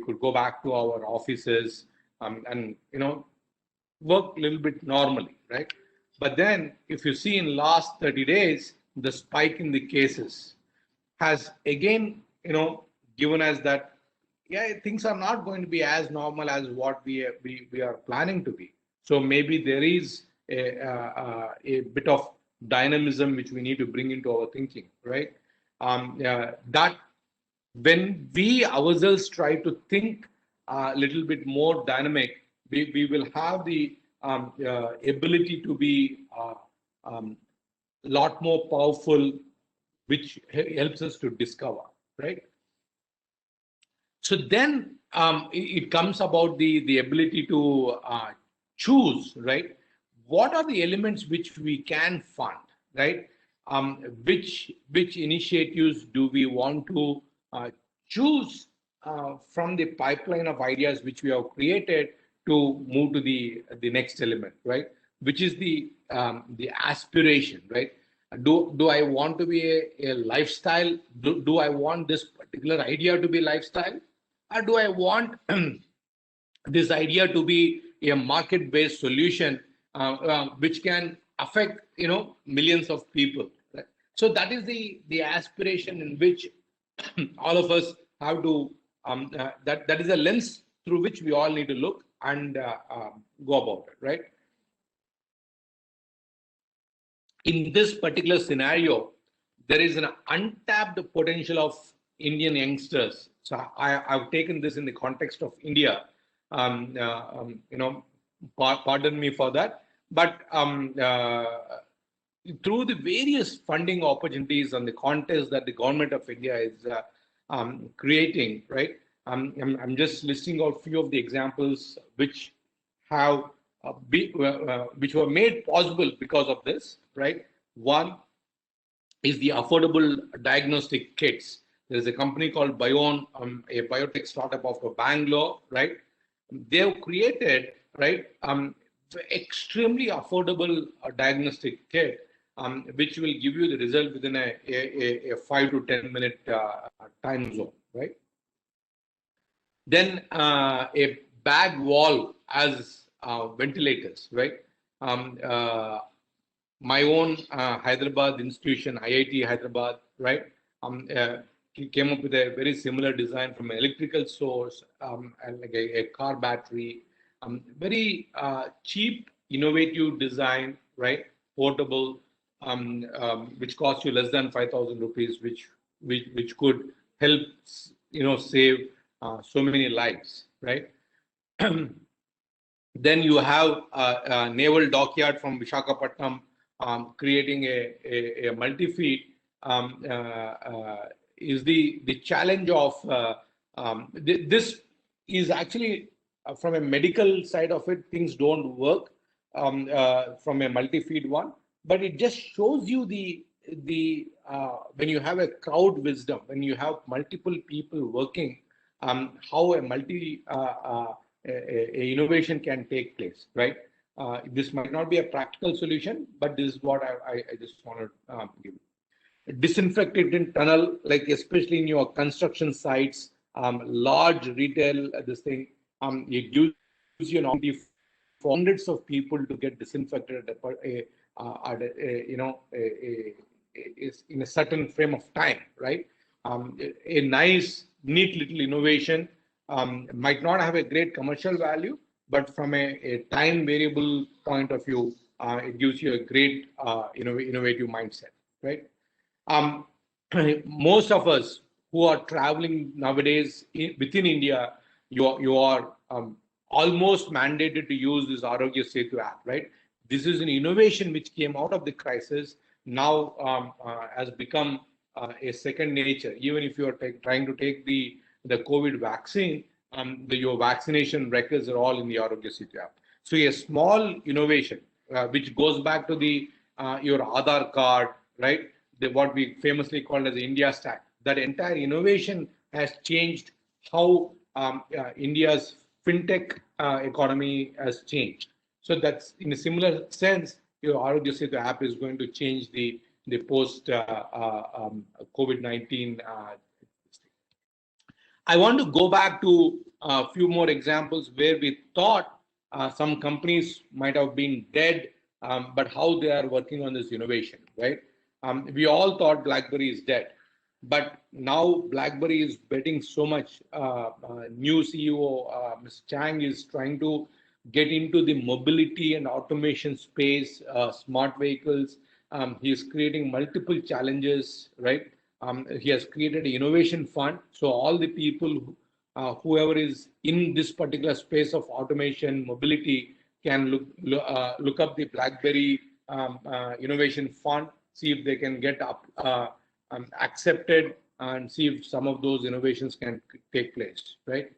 could go back to our offices and work a little bit normally, right? But then if you see in last 30 days, the spike in the cases has again, given us that, yeah, things are not going to be as normal as what we are planning to be. So maybe there is a bit of dynamism which we need to bring into our thinking, right? That when we ourselves try to think a little bit more dynamic, we will have the ability to be a lot more powerful, which helps us to discover, right? So then it comes about the ability to choose, right? What are the elements which we can fund, right? Which initiatives do we want to choose from the pipeline of ideas which we have created to move to the next element, right? Which is the aspiration, right? Do I want to be a lifestyle? Do I want this particular idea to be lifestyle? Or do I want this idea to be a market-based solution which can affect millions of people, right? So that is the aspiration in which all of us have to that is a lens through which we all need to look and go about it, right? In this particular scenario, there is an untapped potential of Indian youngsters. So I've taken this in the context of India. Pardon me for that. But through the various funding opportunities and the contests that the government of India is creating, right? I'm just listing out a few of the examples which have which were made possible because of this, right? One is the affordable diagnostic kits. There's a company called Bion, a biotech startup of Bangalore, right? They've created, right, extremely affordable diagnostic kit, which will give you the result within a 5 to 10 minute time zone, right? Then a bag wall as ventilators, right? My own Hyderabad institution, IIT Hyderabad, right? Came up with a very similar design from an electrical source, and like a car battery, very cheap, innovative design, right? Portable, which costs you less than 5,000 rupees, which could help, save so many lives, right? Then you have Naval Dockyard from Visakhapatnam creating a multi-feed. Is the challenge of this is actually from a medical side of it, things don't work from a multi-feed one, but it just shows you the when you have a crowd wisdom, when you have multiple people working, how a innovation can take place, right? This might not be a practical solution, but this is what I just want to give. Disinfectant tunnel, like especially in your construction sites, large retail, this thing, it gives you an opportunity for hundreds of people to get disinfected in a certain frame of time, right? A nice, neat little innovation might not have a great commercial value, but from a time variable point of view, it gives you a great innovative mindset, right? Most of us who are traveling nowadays within India, you are almost mandated to use this Arogya Setu app, right? This is an innovation which came out of the crisis, now has become a second nature. Even if you are trying to take the COVID vaccine, your vaccination records are all in the Arogya Setu app. So a small innovation, which goes back to your Aadhaar card, right? What we famously called as the India Stack. That entire innovation has changed how India's fintech economy has changed. So that's in a similar sense, your Arogya Setu app is going to change the post COVID-19. I want to go back to a few more examples where we thought some companies might have been dead, but how they are working on this innovation, right? We all thought Blackberry is dead, but now Blackberry is betting so much. New CEO, Mr. Chang, is trying to get into the mobility and automation space, smart vehicles. He is creating multiple challenges, right? He has created an innovation fund. So all the people, whoever is in this particular space of automation, mobility, can look up the Blackberry innovation fund, see if they can get accepted, and see if some of those innovations can take place, right?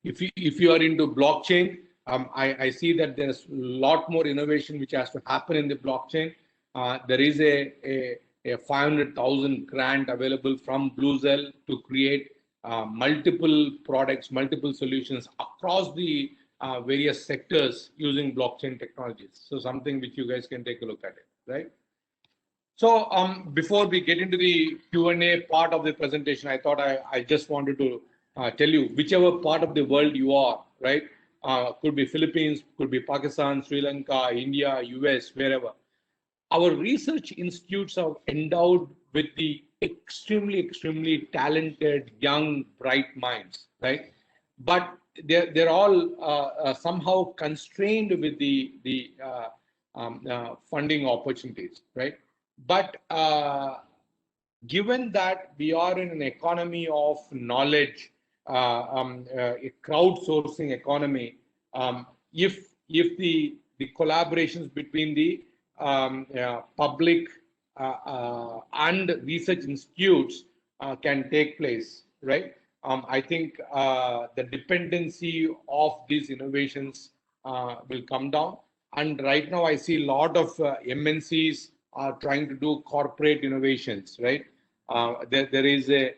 If you are into blockchain, I see that there's a lot more innovation which has to happen in the blockchain. There is a 500,000 grant available from Bluesel to create multiple products, multiple solutions across the various sectors using blockchain technologies. So something which you guys can take a look at it, right? So before we get into the Q&A part of the presentation, I thought I just wanted to tell you, whichever part of the world you are, right? Could be Philippines, could be Pakistan, Sri Lanka, India, US, wherever. Our research institutes are endowed with the extremely talented, young, bright minds, right? But they're all somehow constrained with the funding opportunities, right? But given that we are in an economy of knowledge, a crowdsourcing economy, if the collaborations between the public and research institutes can take place, right? I think the dependency of these innovations will come down. And right now, I see a lot of MNCs are trying to do corporate innovations, right? There is a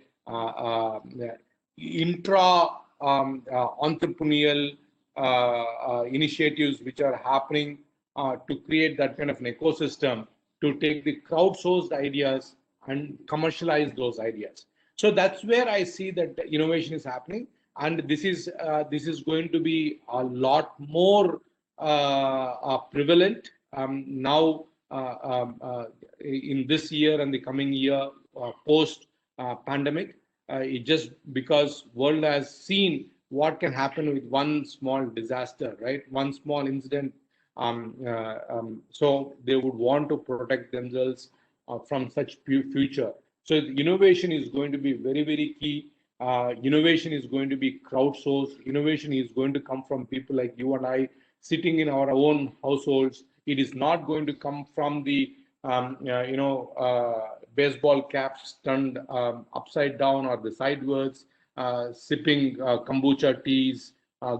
intra entrepreneurial initiatives which are happening to create that kind of an ecosystem to take the crowdsourced ideas and commercialize those ideas. So that's where I see that innovation is happening, and this is going to be a lot more prevalent now in this year and the coming year post pandemic. It just because world has seen what can happen with one small disaster, right? One small incident. So they would want to protect themselves from such future. So innovation is going to be very, very key. Innovation is going to be crowdsourced. Innovation is going to come from people like you and I sitting in our own households. It is not going to come from the baseball caps turned upside down or the sideways, sipping kombucha teas,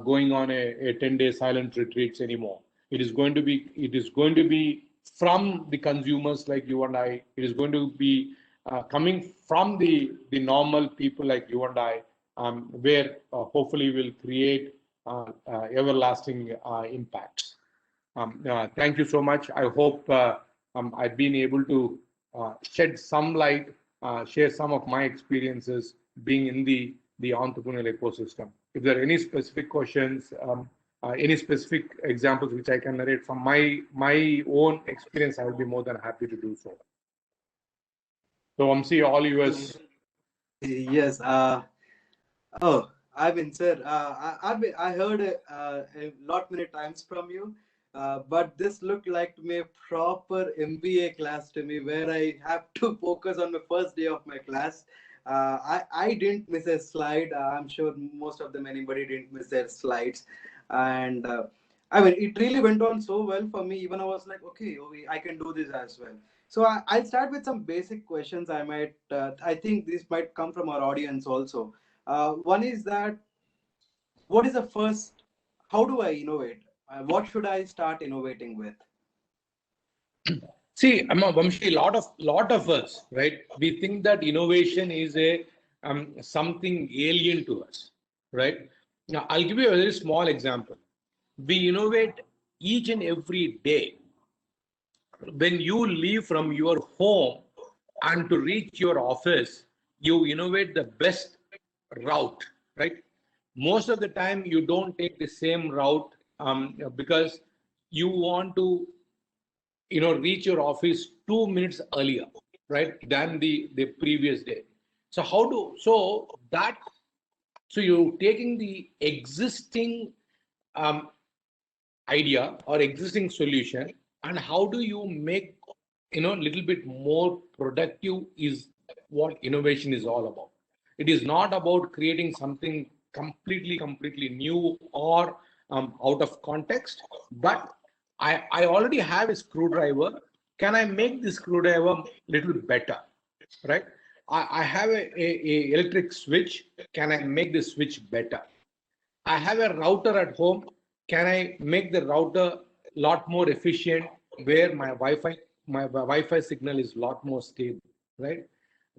going on a 10-day silent retreats anymore. It is going to be from the consumers like you and I. It is going to be coming from the normal people like you and I, where hopefully will create everlasting impacts. Thank you so much. I hope I've been able to shed some light, share some of my experiences being in the entrepreneurial ecosystem. If there are any specific questions, any specific examples which I can narrate from my own experience, I will be more than happy to do so. So Vamsi, all yours. Yes. Oh, I mean, sir, I heard a lot many times from you, but this looked like to me a proper MBA class to me, where I have to focus on the first day of my class. I didn't miss a slide. I'm sure most of them, anybody didn't miss their slides. And I mean, it really went on so well for me. Even I was like, okay, I can do this as well. So I'll start with some basic questions. I think this might come from our audience also. One is that, what is the first, how do I innovate? What should I start innovating with? See, Vamshi, lot of us, right? We think that innovation is a something alien to us, right? Now, I'll give you a very small example. We innovate each and every day. When you leave from your home and to reach your office, you innovate the best route, right? Most of the time, you don't take the same route because you want to reach your office 2 minutes earlier, right, than the previous day. So you're taking the existing idea or existing solution, and how do you make little bit more productive is what innovation is all about. It is not about creating something completely new or out of context, but I already have a screwdriver. Can I make this screwdriver little better, right? I have a electric switch. Can I make the switch better? I have a router at home. Can I make the router lot more efficient, where my Wi-Fi signal is lot more stable, right?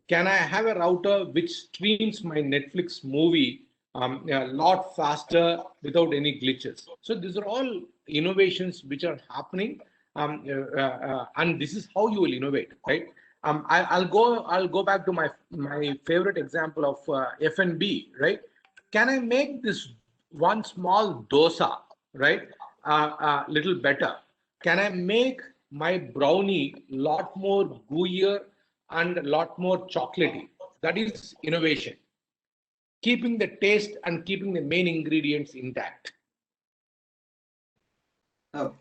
Can I have a router which streams my Netflix movie a lot faster without any glitches? So these are all innovations which are happening, and this is how you will innovate, right? I'll go back to my favorite example of F&B, right? Can I make this one small dosa, right, little better? Can I make my brownie lot more gooier and a lot more chocolatey? That is innovation. Keeping the taste and keeping the main ingredients intact. Oh,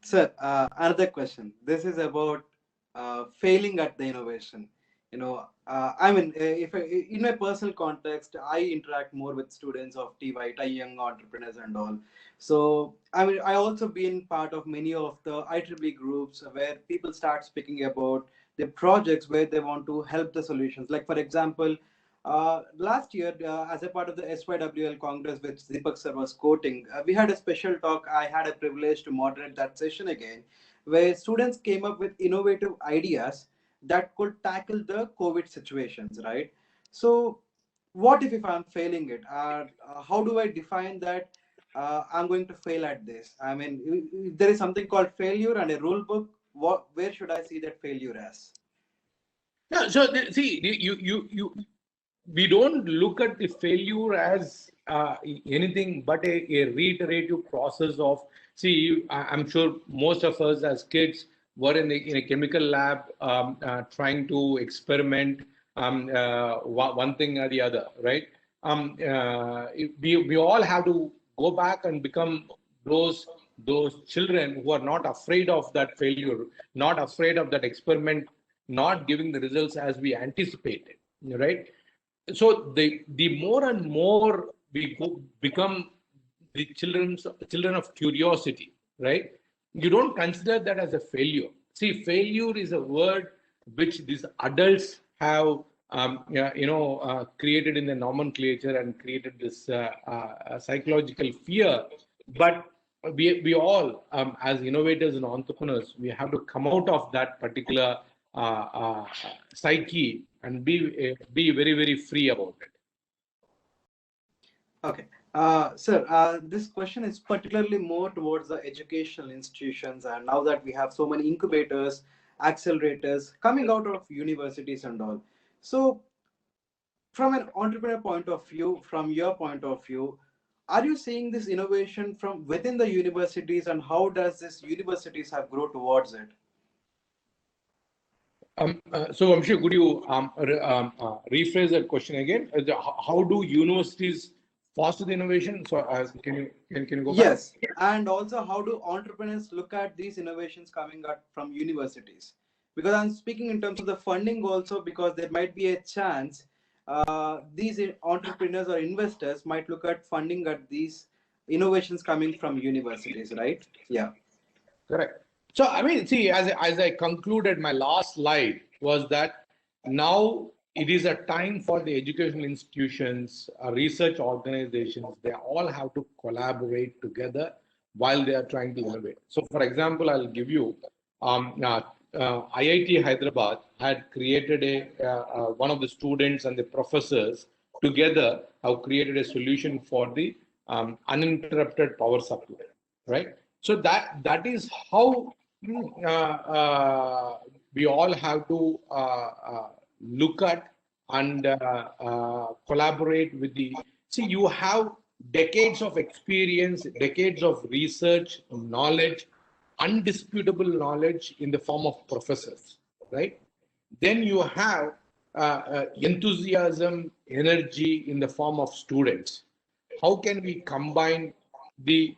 sir, another question. This is about failing at the innovation. I mean, in my personal context, I interact more with students of TY, young entrepreneurs and all. So, I mean, I also been part of many of the IEEE groups where people start speaking about the projects where they want to help the solutions. Like, for example, last year, as a part of the SYWL Congress, which Deepak sir was quoting, we had a special talk. I had a privilege to moderate that session again, where students came up with innovative ideas that could tackle the COVID situations, right? So what if I'm failing it? How do I define that? I'm going to fail at this. I mean, if there is something called failure and a rule book, where should I see that failure as? Yeah, so see, we don't look at the failure as anything but a reiterative process of, see, I'm sure most of us as kids were in a chemical lab trying to experiment one thing or the other, right? We all have to go back and become those children who are not afraid of that failure, not afraid of that experiment not giving the results as we anticipated, right? So the more and more we become the children of curiosity, right? You don't consider that as a failure. See, failure is a word which these adults have created in the nomenclature and created this psychological fear. But we all, as innovators and entrepreneurs, we have to come out of that particular psyche and be very, very free about it. Okay. Sir, this question is particularly more towards the educational institutions, and now that we have so many incubators, accelerators coming out of universities and all. So from an entrepreneur point of view, from your point of view, are you seeing this innovation from within the universities, and how does this universities have grown towards it? So Vamshi, could you rephrase that question again? How do universities foster the innovation? So can you go back? Yes, and also how do entrepreneurs look at these innovations coming out from universities? Because I'm speaking in terms of the funding also, because there might be a chance these entrepreneurs or investors might look at funding at these innovations coming from universities, right? Yeah. Correct. So, I mean, see, as I concluded, my last slide was that now it is a time for the educational institutions, research organizations, they all have to collaborate together while they are trying to innovate. So, for example, I'll give you IIT Hyderabad had created one of the students and the professors together have created a solution for the uninterrupted power supply, right? So that is how we all have to look at and collaborate with the. See, you have decades of experience, decades of research, knowledge, undisputable knowledge in the form of professors, right? Then you have enthusiasm, energy in the form of students. How can we combine the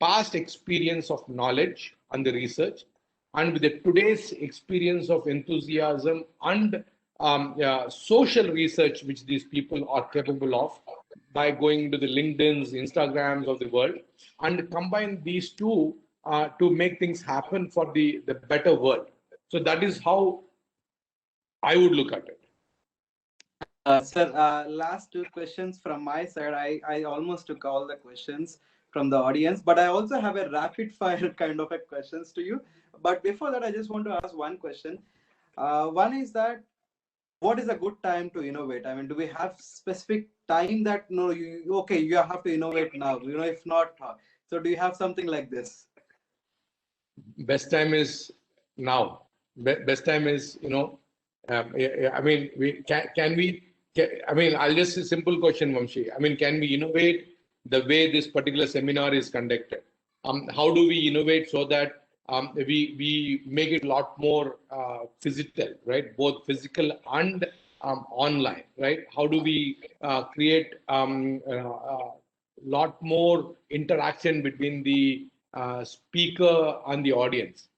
past experience of knowledge and the research and with the today's experience of enthusiasm and social research which these people are capable of by going to the LinkedIns, Instagrams of the world, and combine these two to make things happen for the better world. So that is how I would look at it. Sir, last two questions from my side. I almost took all the questions from the audience, but I also have a rapid fire kind of a questions to you. But before that, I just want to ask one question. One is that, what is a good time to innovate? I mean, do we have specific time that no, you have to innovate now? If not, so do you have something like this? Best time is now. Best time is, I mean, I mean, I'll just a simple question, Vamshi. I mean, can we innovate the way this particular seminar is conducted? How do we innovate so that we make it a lot more physical, right? Both physical and online, right? How do we create lot more interaction between the speaker and the audience?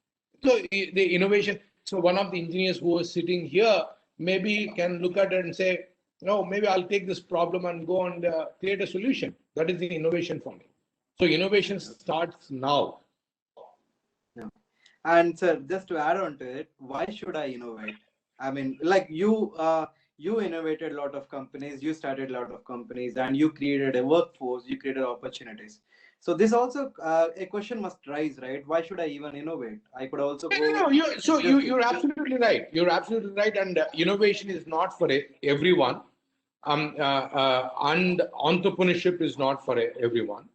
So the innovation. So one of the engineers who is sitting here maybe can look at it and say, no, maybe I'll take this problem and go and create a solution. That is the innovation for me. So innovation starts now. Yeah. And sir, just to add on to it, why should I innovate? I mean, like you innovated a lot of companies, you started a lot of companies, and you created a workforce, you created opportunities. So this also a question must rise, right? Why should I even innovate? I could also go. No, you're absolutely right. You're absolutely right. And innovation is not for everyone. And entrepreneurship is not for everyone.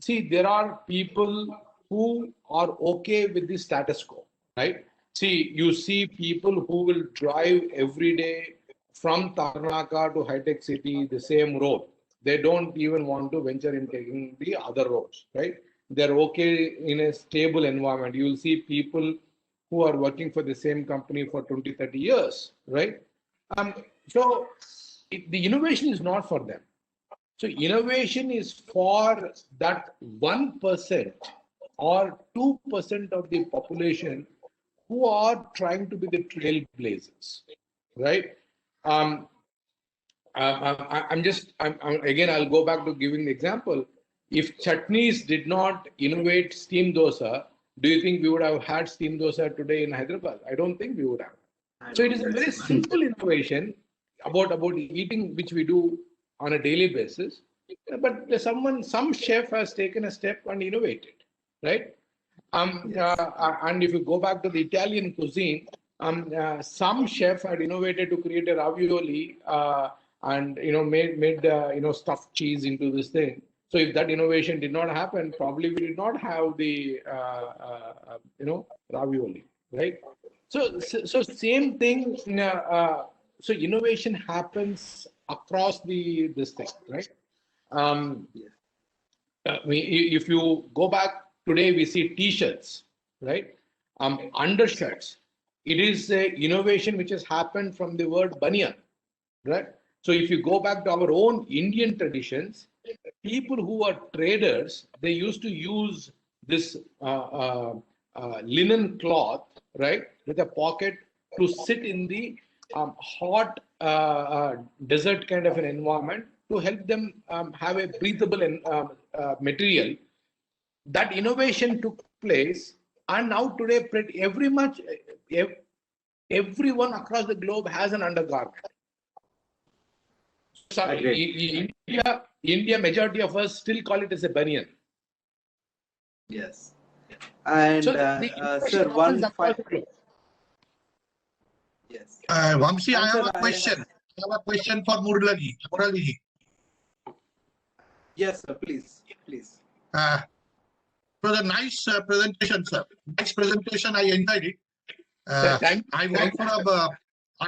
See, there are people who are okay with the status quo, right? See, you see people who will drive every day from Tarnaka to High-Tech City, the same road. They don't even want to venture in taking the other roads, right? They're okay in a stable environment. You will see people who are working for the same company for 20, 30 years, right? So the innovation is not for them. So innovation is for that 1% or 2% of the population who are trying to be the trailblazers, right? Again, I'll go back to giving the example. If chutneys did not innovate steam dosa, do you think we would have had steam dosa today in Hyderabad? I don't think we would have. So it is a very simple innovation about eating, which we do on a daily basis. But some chef has taken a step and innovated, right? And if you go back to the Italian cuisine, some chef had innovated to create a ravioli and made stuffed cheese into this thing. So if that innovation did not happen, probably we did not have the ravioli, right? So same thing. So innovation happens across this thing, right? If you go back today, we see T-shirts, right? Undershirts. It is an innovation which has happened from the word banyan, right? So if you go back to our own Indian traditions, people who are traders, they used to use this linen cloth, right, with a pocket to sit in the hot desert kind of an environment to help them have a breathable material. That innovation took place, and now today everyone across the globe has an undergarment. So India, majority of us still call it as a banyan. Yes. And So sir, one final. Yes. Vamsi, I have a question. I have a question for Murali. Yes, sir. Please. It was a nice presentation, sir. Nice presentation. I enjoyed it. I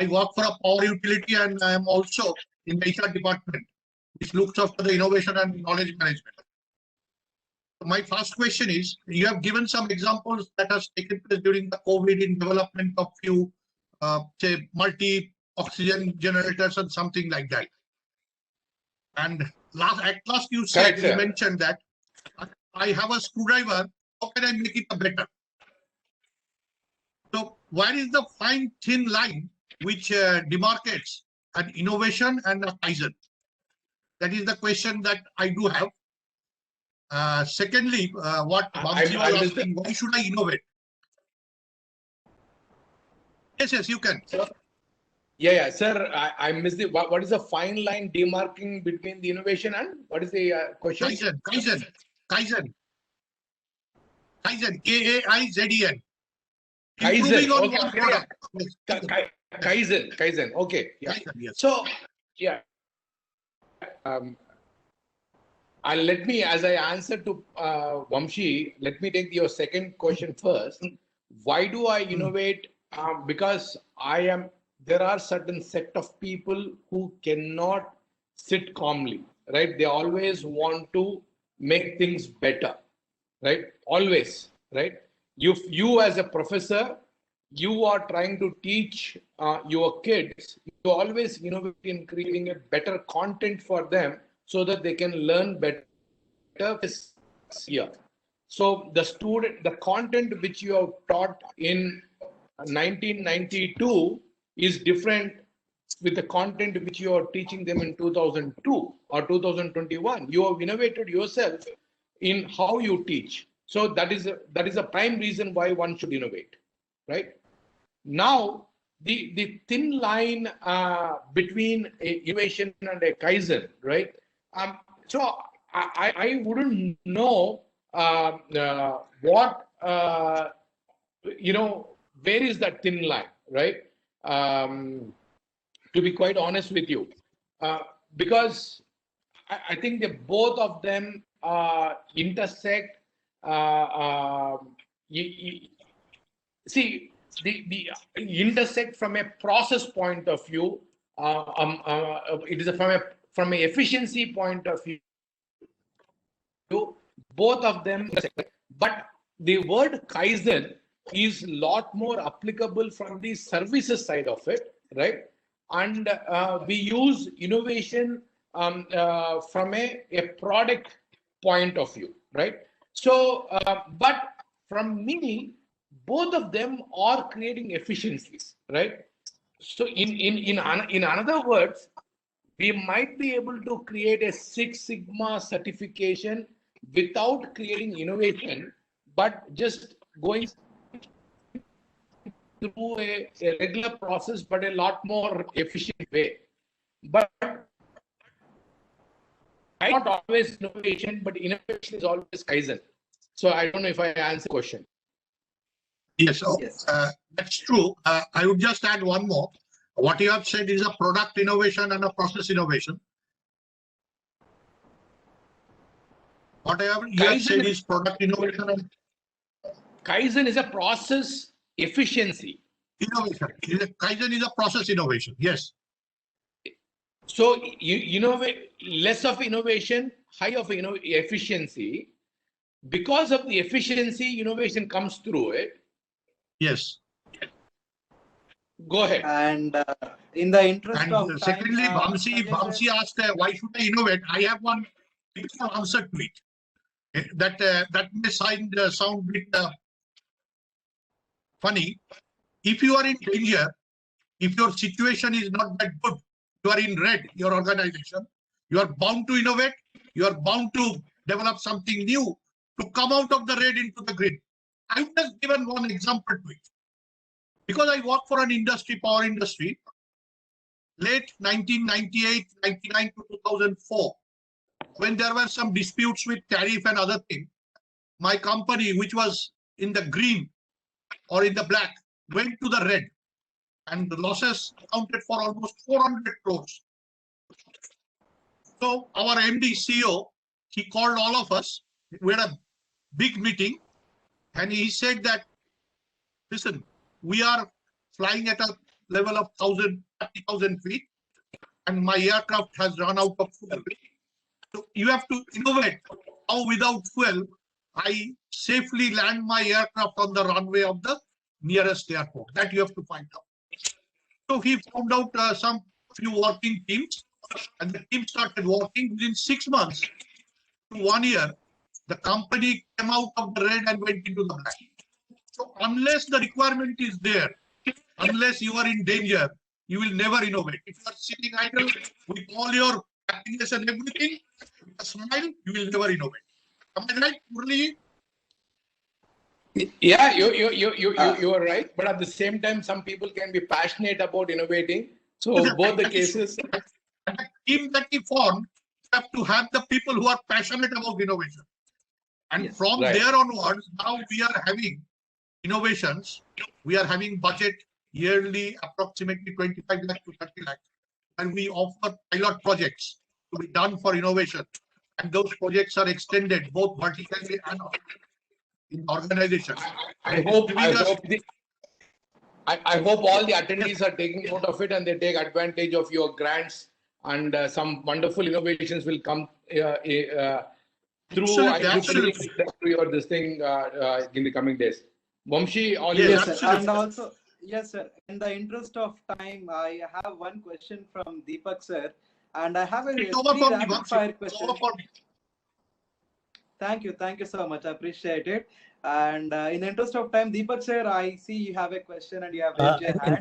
work for a power utility, and I am also in the HR department, which looks after the innovation and knowledge management. My first question is: you have given some examples that has taken place during the COVID in development of few, say, multi-oxygen generators and something like that. And at last you said, you mentioned that I have a screwdriver. How can I make it better? So where is the fine thin line which demarcates an innovation and a Kaizen? That is the question that I do have. Secondly, what Vamsi was asking, why should I innovate? Yes, you can. Yeah, sir. I missed it. What is the fine line demarking between the innovation and what is the question? Kaizen. K-A-I-Z-E-N. Kaizen. On Okay. one product. Kaizen. Okay. Yeah. Kaizen, yes. So, yeah. Let me, as I answer to Vamshi, let me take your second question first. Why do I innovate? Because there are certain set of people who cannot sit calmly, right? They always want to make things better, right? Always, right? You as a professor, you are trying to teach your kids, you always innovate in creating a better content for them so that they can learn better here. So the content which you have taught in 1992 is different with the content which you are teaching them in 2002 or 2021. You have innovated yourself in how you teach. So that is a prime reason why one should innovate, right? Now, the thin line between innovation and a Kaizen, right? So I wouldn't know what where is that thin line, right? To be quite honest with you, because I think that both of them intersect. See, the intersect from a process point of view. It is from a efficiency point of view. Both of them intersect. But the word Kaizen is a lot more applicable from the services side of it, right? And we use innovation from a product point of view, right? So, but from me, both of them are creating efficiencies, right? So, in other words, we might be able to create a Six Sigma certification without creating innovation, but just going through a regular process, but a lot more efficient way. But I not always innovation, but innovation is always Kaizen. So I don't know if I answered the question. Yes, that's true. I would just add one more. What you have said is a product innovation and a process innovation. What you have said is product innovation and Kaizen is a process efficiency. Innovation. Kaizen is a process innovation. Yes. So you innovate less of innovation, high of efficiency. Because of the efficiency, innovation comes through it. Yes. Go ahead. And in the interest and of secondly, time, Vamsi asked, why should I innovate? I have one answer to it. That may sound a bit funny. If you are in danger, if your situation is not that good, you are in red, your organization, you are bound to innovate, you are bound to develop something new to come out of the red into the green. I've just given one example to it. Because I work for an industry, power industry, late 1998, 99 to 2004, when there were some disputes with tariff and other things, my company, which was in the green or in the black, went to the red, and the losses accounted for almost 400 crores. So our MD CEO, he called all of us. We had a big meeting, and he said that, listen, we are flying at a level of 30,000 feet, and my aircraft has run out of fuel. So you have to innovate. How without fuel, I safely land my aircraft on the runway of the nearest airport. That you have to find out. So he found out some few working teams, and the team started working. Within 6 months to 1 year, the company came out of the red and went into the black. So unless the requirement is there, unless you are in danger, you will never innovate. If you are sitting idle with all your happiness and everything, with a smile, you will never innovate. Am I right, Murali? Yeah, you are right. But at the same time, some people can be passionate about innovating. So both the cases. And the team that we formed, you have to have the people who are passionate about innovation. And Yes, from right. there onwards, now we are having innovations. We are having budget yearly approximately 25 lakh to 30 lakh. And we offer pilot projects to be done for innovation. And those projects are extended both vertically and in organization. I hope all the attendees are taking note of it and they take advantage of your grants, and some wonderful innovations will come through your this thing in the coming days. Vamshi, all Yes, yes, sir. And also, yes, sir. In the interest of time, I have one question from Deepak sir, and I have a three rapid fire question. Thank you so much. I appreciate it. And in the interest of time, Deepak sir, I see you have a question and you have raised your hand.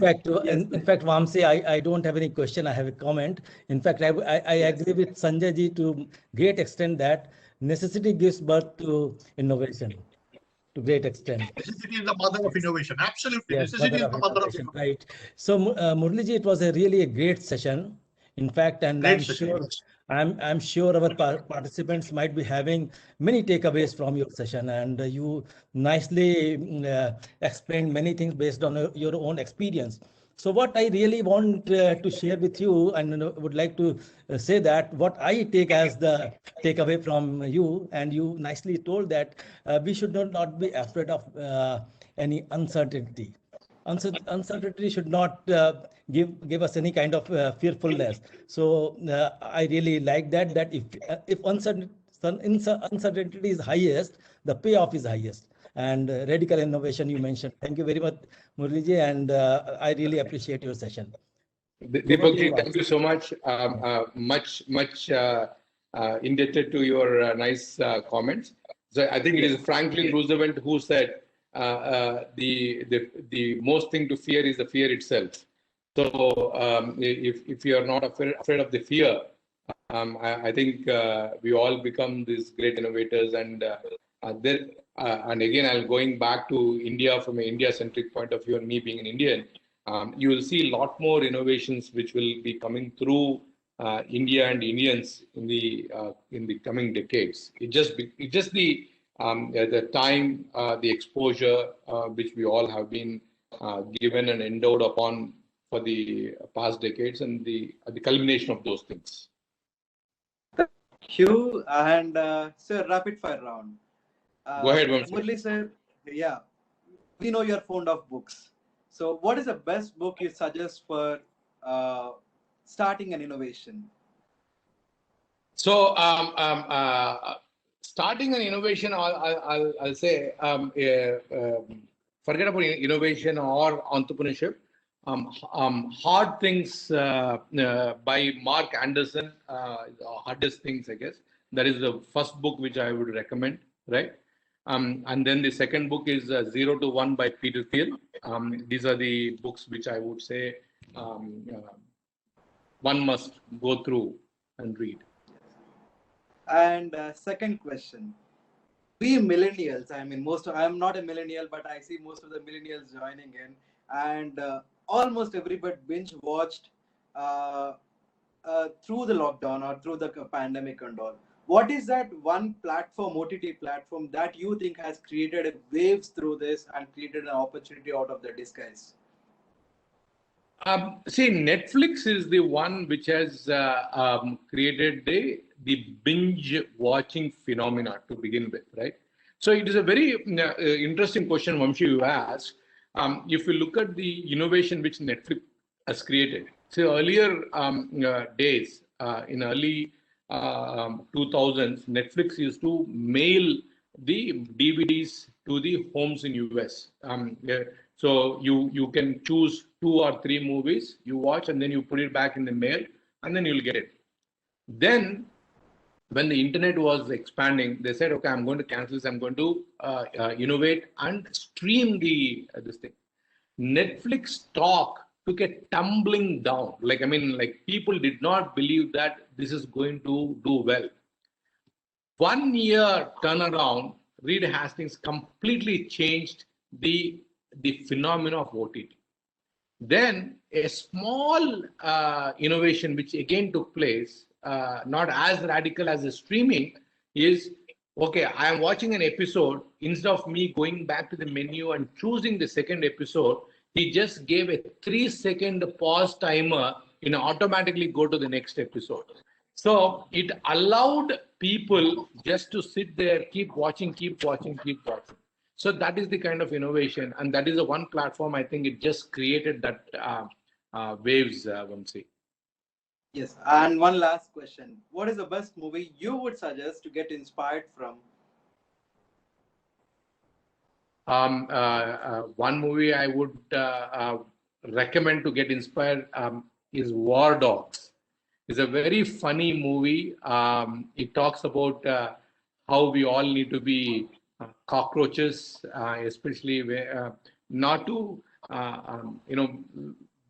In fact, Vamsi, I don't have any question. I have a comment. In fact, I agree with Sanjay ji to great extent that necessity gives birth to innovation. To great extent. Necessity is the mother of innovation. Absolutely. Yes, Necessity is the mother of innovation. Right. So, Murali ji, it was really a great session. In fact, and I'm sure our participants might be having many takeaways from your session, and you nicely explained many things based on your own experience. So what I really want to share with you, and would like to say that what I take as the takeaway from you, and you nicely told that we should not be afraid of any uncertainty. Uncertainty should not give us any kind of fearfulness. So I really like that if uncertainty is highest, the payoff is highest. And radical innovation you mentioned. Thank you very much, Muraliji, and I really appreciate your session. Deepak, thank you so much. Much indebted to your nice comments. So I think it is Franklin Roosevelt who said the most thing to fear is the fear itself. So if you are not afraid of the fear, I think we all become these great innovators. And and again, I'm going back to India from an India-centric point of view, and me being an Indian. You will see a lot more innovations which will be coming through India and Indians in the coming decades. It's just the time, the exposure which we all have been given and endowed upon for the past decades, and the culmination of those things. Hugh and sir, rapid fire round. Go ahead, Murali sir. Yeah, we know you're fond of books. So, what is the best book you suggest for starting an innovation? So, starting an innovation, I'll say, forget about innovation or entrepreneurship. Hard Things by Mark Anderson, Hardest Things, I guess. That is the first book which I would recommend, right? And then the second book is 0 to 1 by Peter Thiel. These are the books which I would say one must go through and read. And second question. We millennials, I mean, I'm not a millennial, but I see most of the millennials joining in, and almost everybody binge watched through the lockdown or through the pandemic and all. What is that one platform, OTT platform, that you think has created waves through this and created an opportunity out of the disguise? See, Netflix is the one which has created the binge watching phenomena to begin with, right? So it is a very interesting question, Vamshi, you asked. If you look at the innovation which Netflix has created, so earlier days, in early 2000s, Netflix used to mail the DVDs to the homes in US. So you can choose 2 or 3 movies you watch, and then you put it back in the mail, and then you'll get it. Then when the internet was expanding, they said, okay, I'm going to cancel this. I'm going to innovate and stream this thing. Netflix stock took a tumbling down. Like people did not believe that this is going to do well. 1 year turnaround, Reed Hastings completely changed the phenomena of OTT. Then a small innovation which again took place, not as radical as the streaming, is, okay, I am watching an episode. Instead of me going back to the menu and choosing the second episode, he just gave a 3-second pause timer and automatically go to the next episode. So it allowed people just to sit there, keep watching. So that is the kind of innovation, and that is the one platform I think it just created that waves, Vamsi. Yes, and one last question. What is the best movie you would suggest to get inspired from? One movie I would recommend to get inspired is War Dogs. It's a very funny movie. It talks about how we all need to be cockroaches, especially not to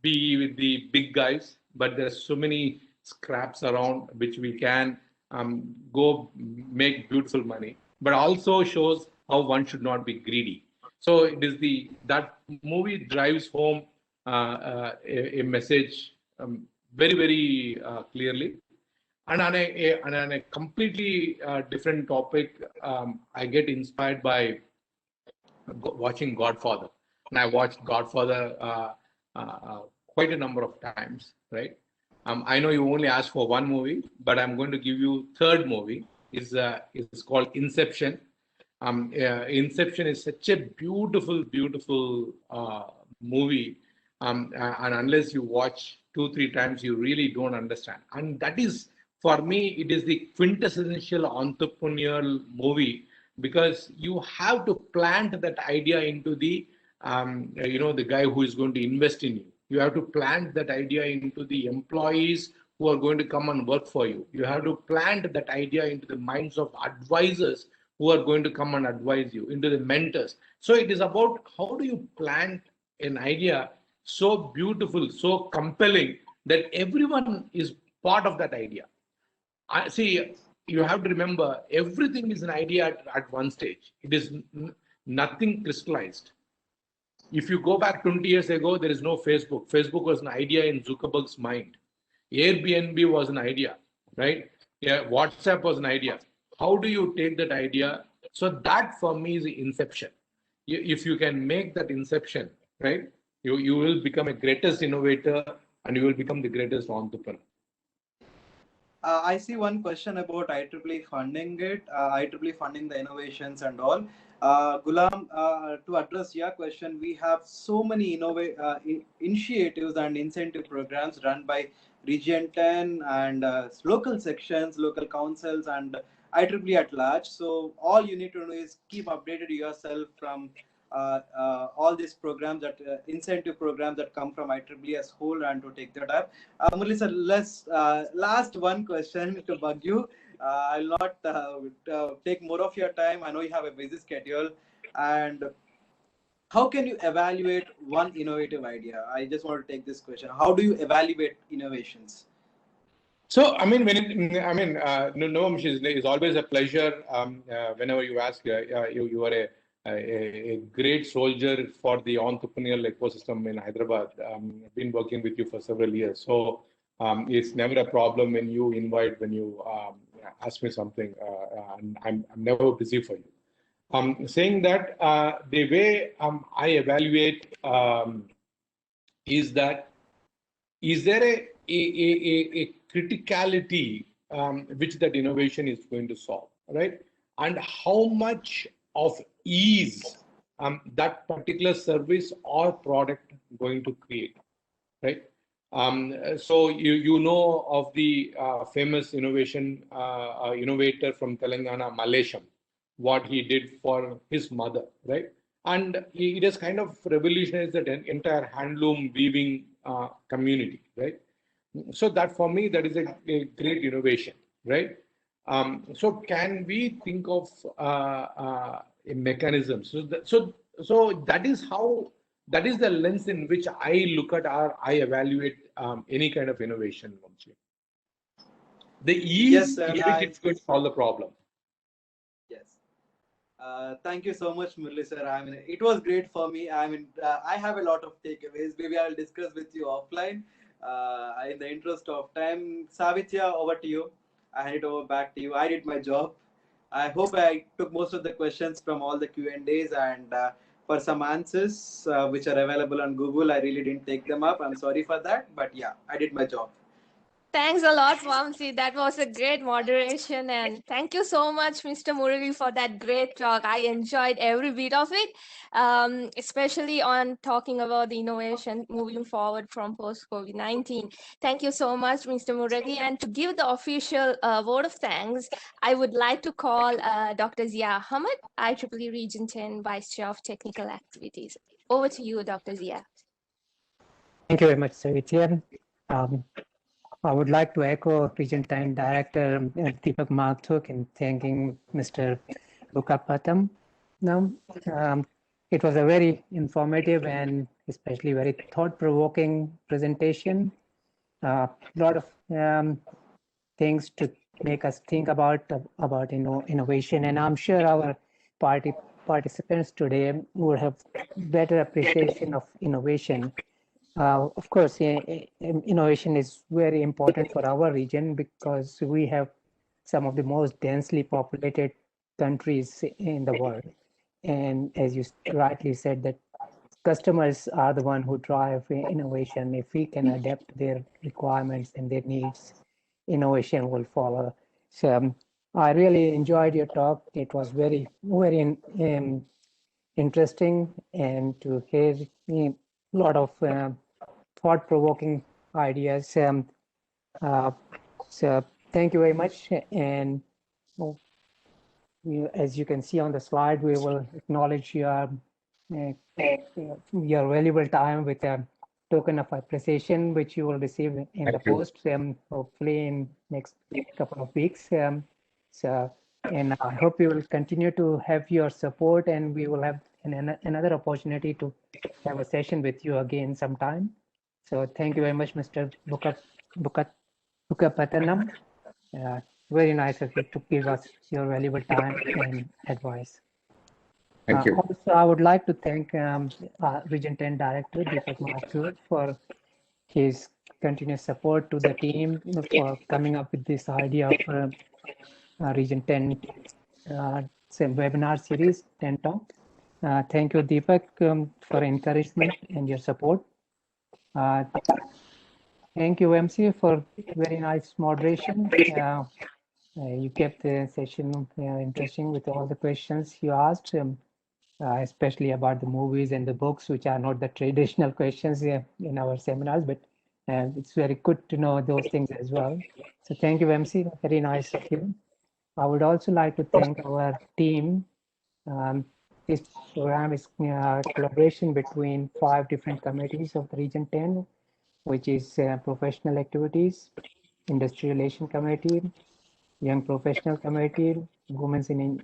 be with the big guys, but there's so many scraps around which we can go make beautiful money, but also shows how one should not be greedy. So it is that movie drives home a message very, very clearly. And on a completely different topic, I get inspired by watching Godfather. And I watched Godfather quite a number of times, right? I know you only asked for one movie, but I'm going to give you third movie. It's called Inception. Inception is such a beautiful, beautiful movie. And unless you watch 2-3 times, you really don't understand. And that is, for me, it is the quintessential entrepreneurial movie, because you have to plant that idea into the, the guy who is going to invest in you. You have to plant that idea into the employees who are going to come and work for you. You have to plant that idea into the minds of advisors who are going to come and advise you, into the mentors. So it is about how do you plant an idea so beautiful, so compelling that everyone is part of that idea. I see, you have to remember, everything is an idea at one stage. It is nothing crystallized. If you go back 20 years ago, there is no Facebook. Facebook was an idea in Zuckerberg's mind. Airbnb was an idea, right? Yeah, WhatsApp was an idea. How do you take that idea? So that for me is the inception. If you can make that inception, right, you will become a greatest innovator and you will become the greatest entrepreneur. I see one question about IEEE funding IEEE funding the innovations and all. Gulam, to address your question, we have so many initiatives and incentive programs run by Region 10 and local sections, local councils, and IEEE at large. So all you need to do is keep updated yourself from all these programs, that incentive programs that come from IEEE as whole, and to take that up. Murali sir, let's last one question to bug you. I'll not take more of your time. I know you have a busy schedule. And how can you evaluate one innovative idea? I just want to take this question. How do you evaluate innovations? So, I mean, it's always a pleasure whenever you ask. You are a great soldier for the entrepreneurial ecosystem in Hyderabad. I've been working with you for several years. So it's never a problem when you ask me something, and I'm never busy for you. Saying that, the way I evaluate is that, is there a criticality which that innovation is going to solve, right? And how much of ease that particular service or product going to create, right? So you know of the famous innovator from Telangana, Malesham, what he did for his mother, right? And it has kind of revolutionized the entire handloom weaving community, right? So that for me, that is a great innovation, right? So can we think of a mechanism? So that is how, that is the lens in which I look at or I evaluate any kind of innovation. The ease, yes, it's going to solve the problem. Yes. Thank you so much, Murali sir. I mean, it was great for me. I mean, I have a lot of takeaways. Maybe I'll discuss with you offline. In the interest of time, Savitya, over to you. I hand it over back to you. I did my job. I hope I took most of the questions from all the Q&As, and for some answers which are available on Google, I really didn't take them up. I'm sorry for that, but yeah, I did my job. Thanks a lot, Vamsi. That was a great moderation. And thank you so much, Mr. Murali, for that great talk. I enjoyed every bit of it, especially on talking about the innovation moving forward from post-COVID-19. Thank you so much, Mr. Murali. And to give the official vote of thanks, I would like to call Dr. Zia Ahmed, IEEE Region 10 Vice Chair of Technical Activities. Over to you, Dr. Zia. Thank you very much, Savitya. I would like to echo Region 10 Director Deepak Mathur in thanking Mr. Bukkapatnam. It was a very informative and especially very thought-provoking presentation. A lot of things to make us think about innovation, and I'm sure our participants today will have better appreciation of innovation. Of course, innovation is very important for our region because we have some of the most densely populated countries in the world. And as you rightly said, that customers are the one who drive innovation. If we can adapt their requirements and their needs, innovation will follow. So I really enjoyed your talk. It was very interesting, and to hear a lot of thought-provoking ideas. So thank you very much. And as you can see on the slide, we will acknowledge your valuable time with a token of appreciation, which you will receive in the post, hopefully in next couple of weeks. And I hope you will continue to have your support, and we will have another opportunity to have a session with you again sometime. So thank you very much, Mr. Bukkapatnam. Very nice of you to give us your valuable time and advice. Thank you. Also, I would like to thank Region 10 Director Deepak Mathur for his continuous support to the team for coming up with this idea of Region 10 webinar series, 10 Talk. Thank you, Deepak, for encouragement and your support. Thank you, MC, for very nice moderation. You kept the session interesting with all the questions you asked, especially about the movies and the books, which are not the traditional questions in our seminars, but it's very good to know those things as well. So thank you, MC. Very nice of you. I would also like to thank our team. This program is a collaboration between 5 different committees of the Region 10, which is Professional Activities, Industry Relation Committee, Young Professional Committee, Women in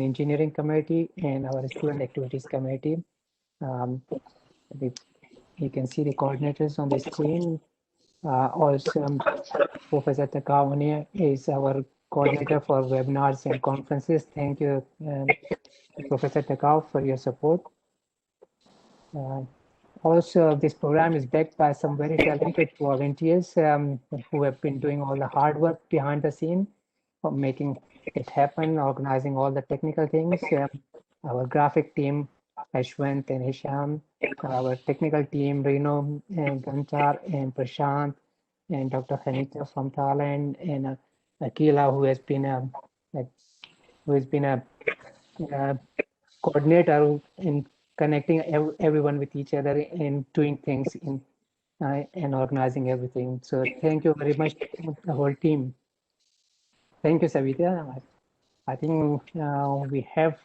Engineering Committee, and our Student Activities Committee. You can see the coordinators on the screen. Also, Professor Takawani is our coordinator for webinars and conferences. Thank you, Professor Takao, for your support. Also, this program is backed by some very talented volunteers who have been doing all the hard work behind the scene of making it happen, organizing all the technical things. Our graphic team, Ashwant and Hisham, our technical team, Reno and Gantar and Prashant, and Dr. Hanita from Thailand, and Akila, who has been a coordinator in connecting everyone with each other and doing things and organizing everything. So thank you very much, the whole team. Thank you, Savita. I think we have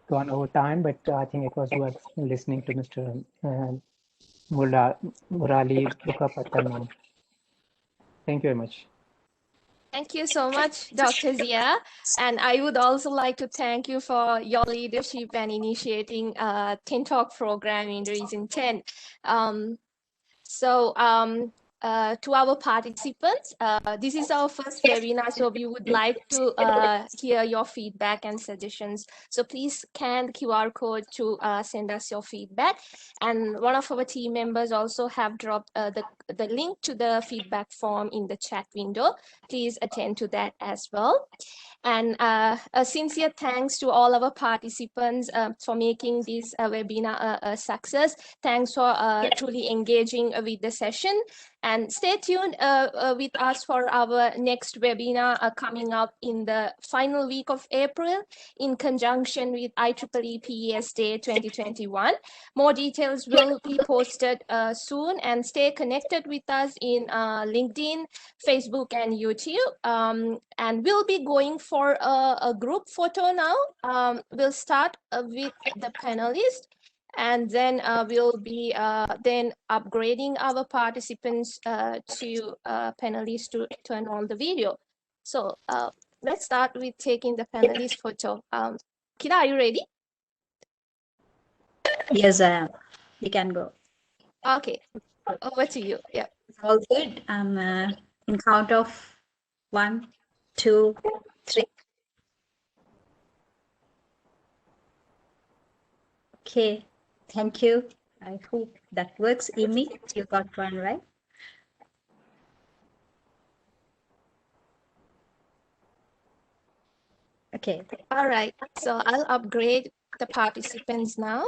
gone over time, but I think it was worth listening to Mr. Murali Bukkapatnam. Thank you very much. Thank you so much, Dr. Zia. And I would also like to thank you for your leadership and initiating 10 Talk program in Region 10. To our participants, this is our first webinar, so we would like to hear your feedback and suggestions. So please scan the QR code to send us your feedback. And one of our team members also have dropped the link to the feedback form in the chat window. Please attend to that as well. And a sincere thanks to all our participants for making this webinar a success. Thanks for truly engaging with the session. And stay tuned with us for our next webinar coming up in the final week of April in conjunction with IEEE PES Day 2021. More details will be posted soon, and stay connected with us in LinkedIn, Facebook, and YouTube. And we'll be going for a group photo now. We'll start with the panelists, and then we'll be then upgrading our participants to panelists to turn on the video. So let's start with taking the panelist photo. Kira, are you ready? Yes, I am. You can go. Okay, over to you. Yeah. All good. I'm in count of 1, 2, 3. Okay, thank you. I hope that works. Amy, you got one right. Okay. All right. So I'll upgrade the participants now.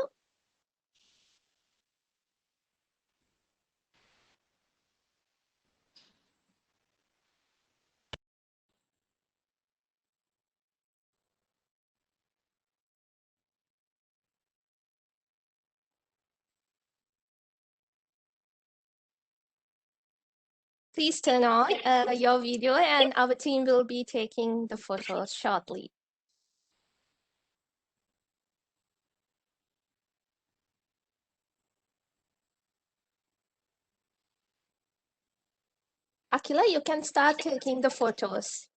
please turn on your video and our team will be taking the photos shortly. Akila, you can start taking the photos.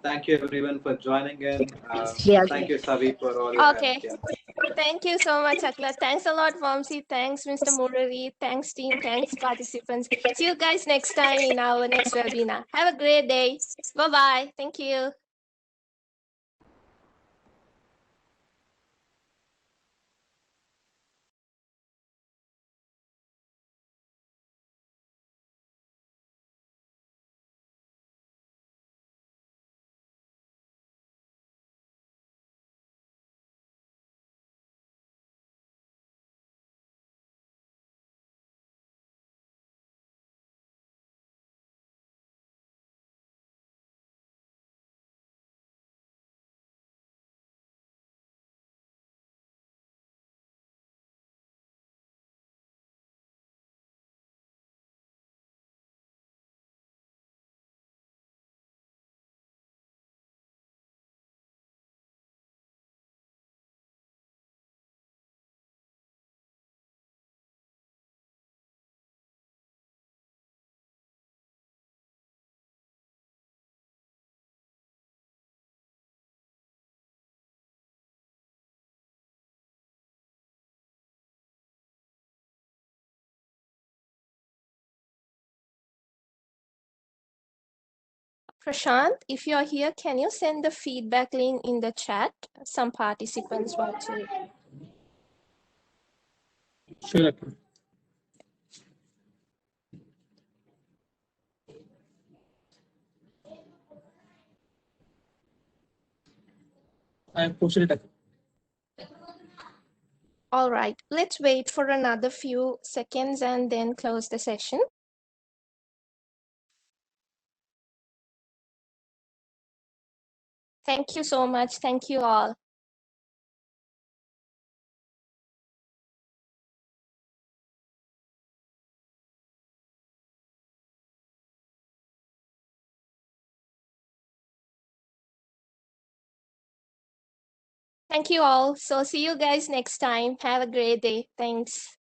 Thank you everyone for joining in. Thank you, Savi, for all your help. Yeah. Thank you so much, Akila. Thanks a lot, Vamsi. Thanks, Mr. Murali. Thanks, team. Thanks, participants. See you guys next time in our next webinar. Have a great day. Bye-bye. Thank you. Prashant, if you're here, can you send the feedback link in the chat? Some participants want to. Sure. I posted it. All right, let's wait for another few seconds and then close the session. Thank you so much. Thank you all. Thank you all. So see you guys next time. Have a great day. Thanks.